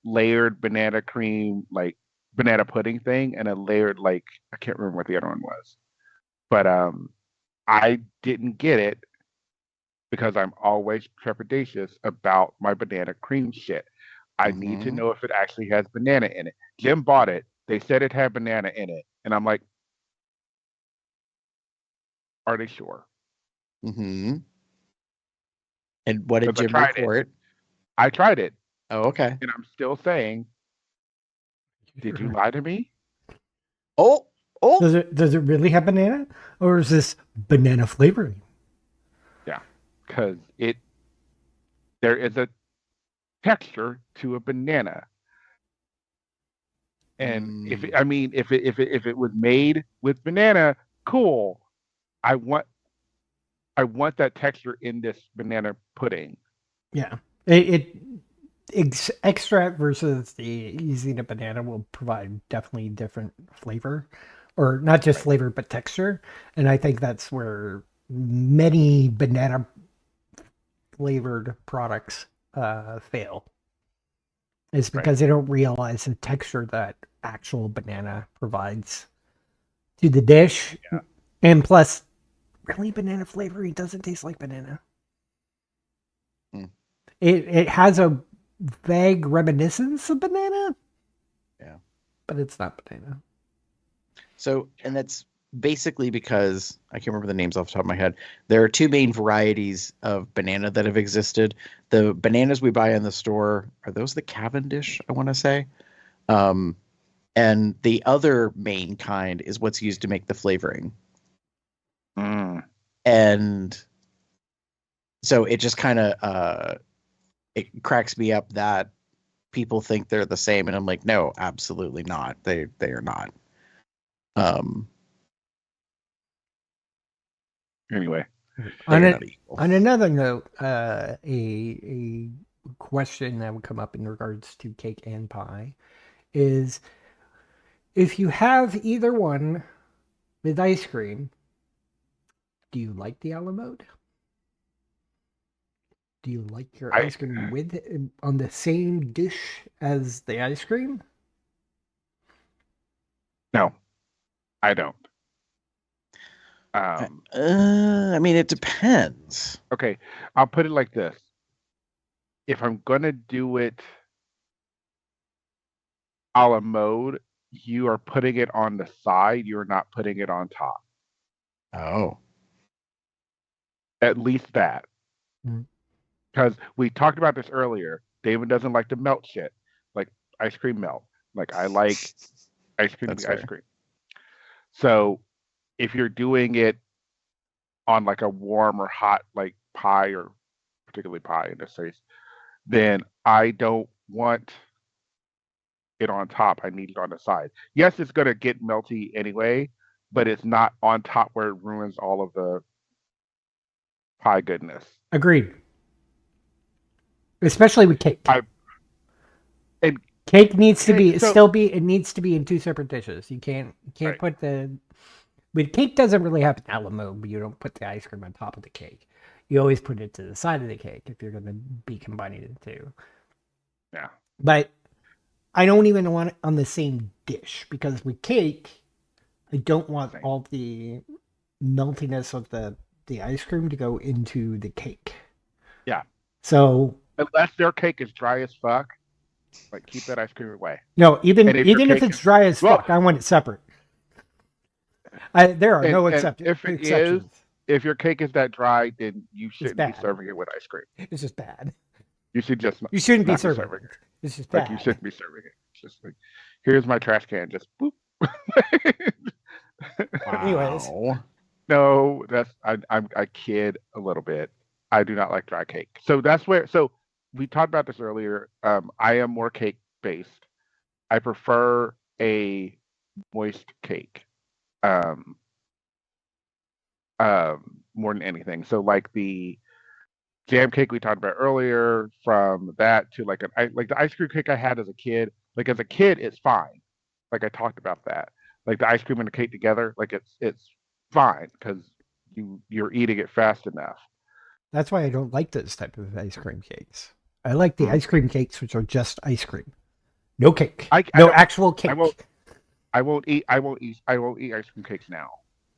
layered banana cream, like banana pudding thing, and a layered like I can't remember what the other one was, but I didn't get it because I'm always trepidatious about my banana cream shit. I need to Mm-hmm. know if it actually has banana in it. Jim bought it. They said it had banana in it, and I'm like, are they sure? Mm-hmm. And what did Because I Jim tried it. report? I tried it, Oh, okay. and I'm still saying, did you lie to me? Oh, oh. Does it really have banana, or is this banana flavoring? Yeah, because there is a texture to a banana, and if it, Mm, I mean if it was made with banana, cool. I want that texture in this banana pudding. Yeah, extract versus the using a banana will provide definitely different flavor, or not just Right. flavor but texture. And I think that's where many banana flavored products fail, is Right. because they don't realize the texture that actual banana provides to the dish. Yeah. And plus, really, banana flavoring doesn't taste like banana. mm, It has a vague reminiscence of banana, yeah. but it's not banana. So, and that's basically because I can't remember the names off the top of my head. There are two main varieties of banana that have existed. The bananas we buy in the store are those the Cavendish, I want to say. Um, and the other main kind is what's used to make the flavoring. Mm. And so it just kind of it cracks me up that people think they're the same, and I'm like, no, absolutely not. They are not. Um, Anyway, they On are it, not equal. on another note, a question that would come up in regards to cake and pie is, if you have either one with ice cream, do you like the a la mode? Do you like your I ice cream with on the same dish as the ice cream? no, I don't. I, Um, I mean, it depends. okay, I'll put it like this: if I'm gonna do it a la mode, you are putting it on the side. You're not putting it on top. Oh. At least that. Mm. Because we talked about this earlier. David doesn't like to melt shit, like ice cream melt. Like I like ice cream to That's be ice fair. cream. So if you're doing it on like a warm or hot like pie, or particularly pie in this case, then I don't want it on top. I need it on the side. Yes, it's gonna get melty anyway, but it's not on top where it ruins all of the pie goodness. Agreed. Especially with cake. I and Cake needs to be so it needs to be in two separate dishes. You can't right. put but cake doesn't really have an element, but you don't put the ice cream on top of the cake. You always put it to the side of the cake if you're going to be combining the two. Yeah. But I don't even want it on the same dish, because with cake, I don't want Same. all the meltiness of the ice cream to go into the cake. Yeah. So Unless their cake is dry as fuck, like keep that ice cream away. no, even And if your if cake it's is dry as well, fuck, I want it separate. There are no and if it is, exceptions. if your cake is that dry, then you shouldn't be bad. serving it with ice cream. It's just bad. You should just You shouldn't be not serving serving it. it. It's just Like bad. you shouldn't be serving it. It's just like, here's my trash can. Just boop. Anyways. Wow. No, I kid a little bit. I do not like dry cake. So that's where. So we talked about this earlier. I am more cake based. I prefer a moist cake. Um, more than anything. So like the jam cake we talked about earlier, from that to like like the ice cream cake I had as a kid. Like as a kid, it's fine. Like I talked about that. Like the ice cream and the cake together, like it's fine because you're eating it fast enough. That's why I don't like those type of ice cream cakes. I like the Mhm. ice cream cakes which are just ice cream. No cake. I No don't. actual cake. I won't eat ice cream cakes now.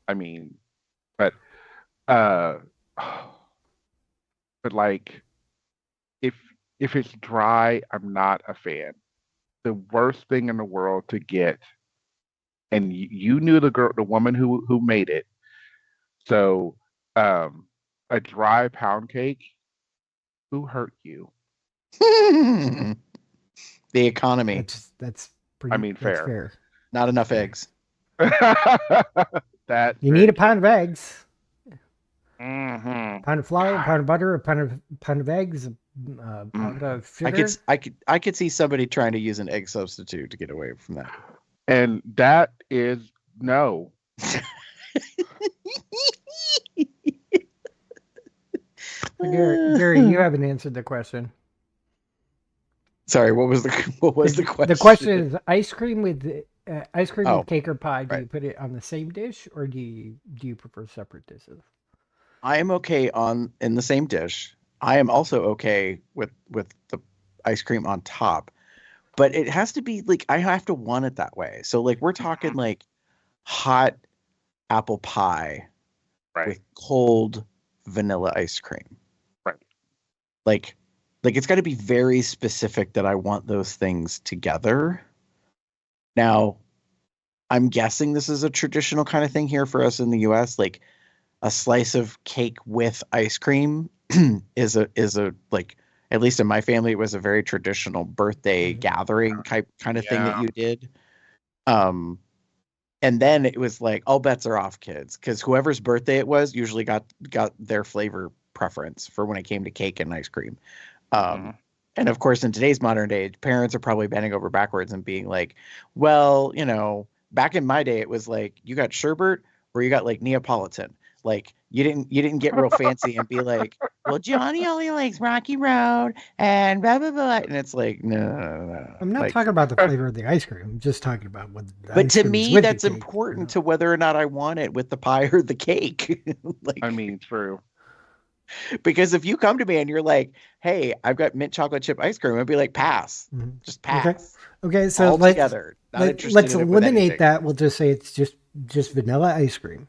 I mean, but uh, but like if it's dry, I'm not a fan. The worst thing in the world to get, and you knew the woman who made it. So, a dry pound cake. Who hurt you? The economy. That's I mean, that's fair. fair. Not enough eggs. That's You very need a true. pound of eggs, Mhm. a pound of flour, a God. pound of butter, a pound of eggs, a pound of sugar. I could see somebody trying to use an egg substitute to get away from that. And that is no. Gary, you haven't answered the question. Sorry, what was the question? The question is ice cream with Oh, cake or pie. Do right. you put it on the same dish, or do you prefer separate dishes? I am okay in the same dish. I am also okay with the ice cream on top, but it has to be like I have to want it that way. So like we're talking like hot apple pie Right. with cold vanilla ice cream. Right. Like it's got to be very specific that I want those things together. Now, I'm guessing this is a traditional kind of thing here for us in the US. Like a slice of cake with ice cream is a like, at least in my family, it was a very traditional birthday gathering kind of thing that Yeah. you did. And then it was like all bets are off, kids, because whoever's birthday it was usually got their flavor preference for when it came to cake and ice cream. And of course, in today's modern day, parents are probably bending over backwards and being like, well, back in my day, it was like you got sherbet or you got like Neapolitan. Like you didn't get real fancy and be like, well, Johnny only likes Rocky Road and blah blah blah. And it's like, no. I'm not Like, talking about the flavor of the ice cream. I'm just talking about what the but ice to cream is me, with the that's cake, important to whether or not I want it with the pie or the cake. Like, I mean, true. because if you come to me and you're like, hey, I've got mint chocolate chip ice cream, I'd be like, pass. Mhm. Just pass. Okay, so All let's together. Not interested let's in it with eliminate anything. that. We'll just say it's just vanilla ice cream,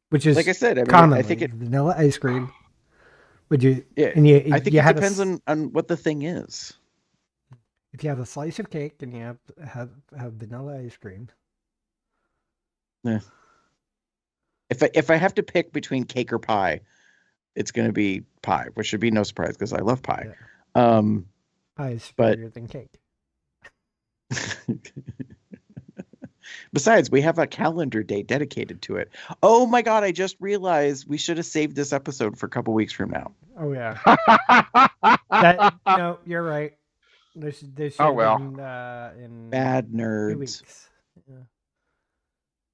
which is Like I said, I mean, commonly I think it vanilla ice cream. Would you? yeah, And I think you it had depends on what the thing is. If you have a slice of cake and you have vanilla ice cream. Yeah. If I have to pick between cake or pie, it's going to be pie, which should be no surprise because I love pie. Yeah. Pie is but- superior than cake. Besides, we have a calendar day dedicated to it. Oh my God, I just realized we should have saved this episode for a couple weeks from now. Oh yeah. No, you're right. This should Oh, have well. been in Bad 2 nerds. weeks. Yeah.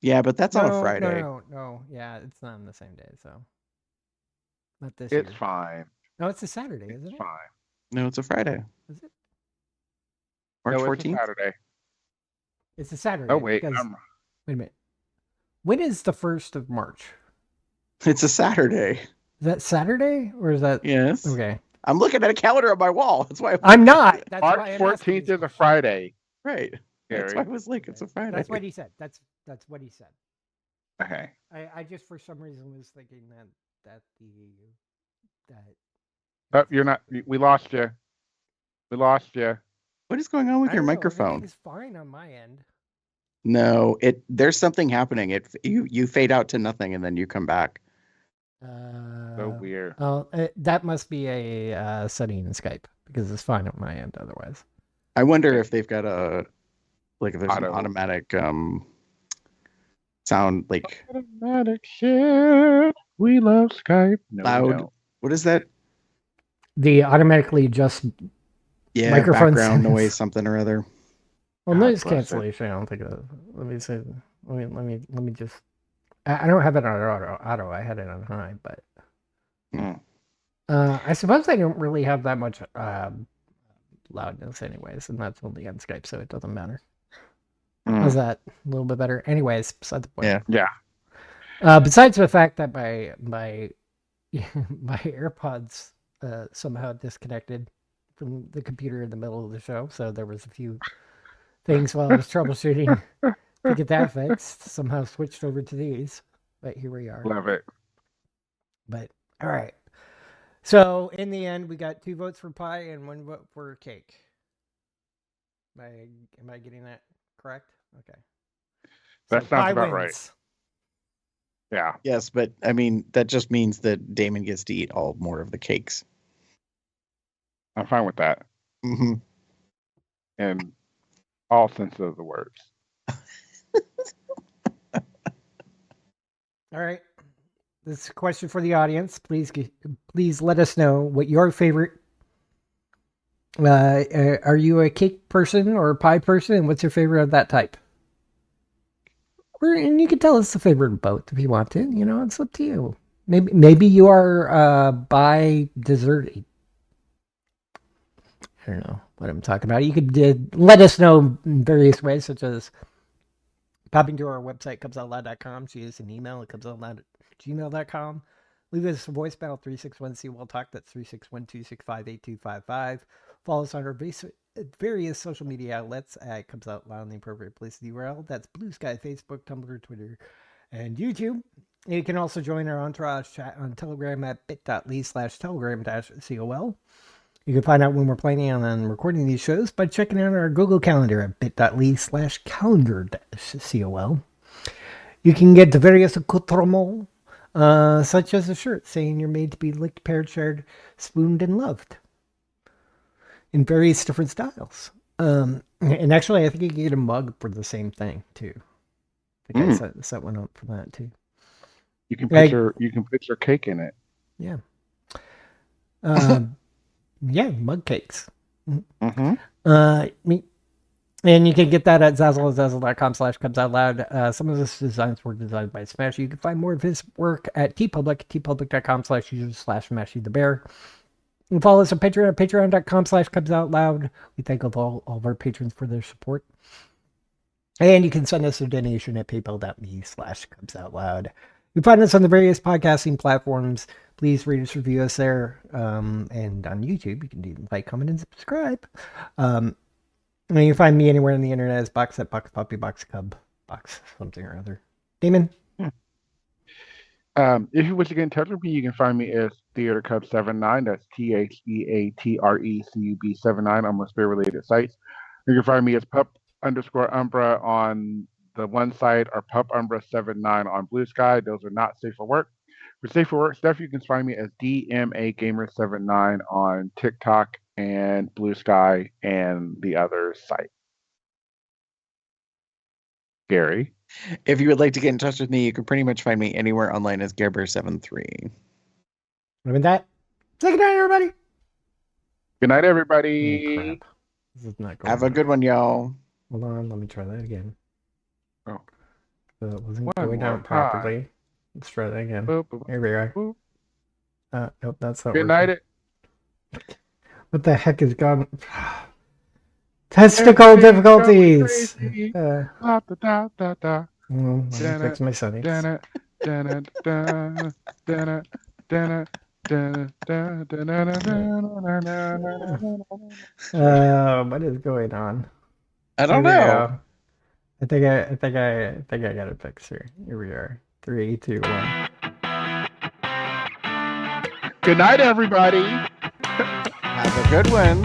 Yeah, but that's on a Friday. No. Yeah, it's not on the same day, so not this It's year. fine. No, it's a Saturday, isn't It's it? fine. No, it's a Friday. Is it? March No, it's a 14th? Saturday. It's a Saturday. Oh wait, because- wait a minute. When is the 1st of March? It's a Saturday. Is that Saturday or is that? Yes. Okay. I'm looking at a calendar on my wall. That's why I'm not. That's March why I'm asking 14th these is a questions. Friday. Right. That's Gary. why I was like, it's a Friday. That's what he said. That's what he said. Okay. I just for some reason was thinking that. Oh, you're not. We lost you. We lost you. What is going on with I your don't know, microphone? everything's fine on my end. No, there's something happening. You fade out to nothing and then you come back. So weird. Oh, that must be a setting in Skype because it's fine on my end otherwise. I wonder if they've got if there's an Auto. automatic sound Automatic shit. We love Skype. No, we loud. don't. What is that? The automatically adjust. Yeah, Microphone background sounds. noise, something or other. Well, God noise bless it. cancellation. I don't think. Let me say. Let me just. I don't have it on auto. I had it on high, but. Hmm. I suppose I don't really have that much loudness, anyways, and that's only on Skype, so it doesn't matter. Hmm. How's that? A little bit better. Anyways, besides the point. Yeah. Yeah. Besides the fact that my my AirPods somehow disconnected from the computer in the middle of the show, so there was a few things while I was troubleshooting to get that fixed. Somehow switched over to these, but here we are. Love it. But all right. So in the end, we got 2 votes for pie and 1 vote for cake. Am I getting that correct? Okay. That sounds pie about right. wins. Yeah. Yes, but I mean that just means that Damon gets to eat all more of the cakes. I'm fine with that. Mm-hmm. In all senses of the words. All right. This is a question for the audience. Please let us know what your favorite. Are you a cake person or a pie person, and what's your favorite of that type? And you can tell us the favorite of both if you want to. You know, it's up to you. Maybe you are by desserty. I don't know what I'm talking about. You could let us know in various ways, such as popping to our website, cubsoutloud.com. Shoot us an email at cubsoutloud@gmail.com. Leave us a voicemail, 361-CWELL-TALK. That's 361-265-8255. Follow us on our various social media outlets at Comes Out Loud in the appropriate place in the URL. That's Blue Sky, Facebook, Tumblr, Twitter, and YouTube. You can also join our entourage chat on Telegram at bit.ly/telegram-col. You can find out when we're planning on recording these shows by checking out our Google Calendar at bit.ly/calendar-col. You can get the various accoutrements, such as a shirt saying you're made to be licked, paired, shared, spooned, and loved in various different styles. And actually, I think you can get a mug for the same thing, too. I think I set one up for that, too. You can put your cake in it. Yeah. Yeah, mug cakes. Mm-hmm. And you can get that at zazzle.com/cubsoutloud. Some of his designs were designed by Smash. You can find more of his work at tpublic, tpublic.com/user/SmashyTheBear. You can follow us on Patreon at patreon.com/cubsoutloud. We thank all of our patrons for their support. And you can send us a donation at paypal.me/cubsoutloud. You can find us on the various podcasting platforms. Please rate us, review us there. And on YouTube, you can do like, comment, and subscribe. And you can find me anywhere on the internet as Box at Box Puppy, Box Cub, Box something or other. Damon? If you wish to get in touch with me, you can find me as Theater Cub 79. That's TheaterCub79 on most related sites. You can find me as pup_umbra on the one site, or pupumbra79 on Blue Sky. Those are not safe for work. For safe for work stuff, you can find me as DMAGamer79 on TikTok and Blue Sky and the other site. Gary. If you would like to get in touch with me, you can pretty much find me anywhere online as Gerber73. And with that, say good night, everybody. Good night, Oh, everybody. crap. This is not going Have a good one, y'all. Hold on, let me try that again. Oh. It wasn't One going more out properly. Let's try that again. Boop, boop, Here we are. boop. Nope, that's not Good working. night. What the heck is going? Testicle difficulties. Da, da, da, da, da. Let me fix my settings. Da, da, da, da, da, da, da, da, da. What is going on? I don't Here we know. go. I think I got it fixed here. Here we are. 3, 2, 1. Good night, everybody. Have a good one.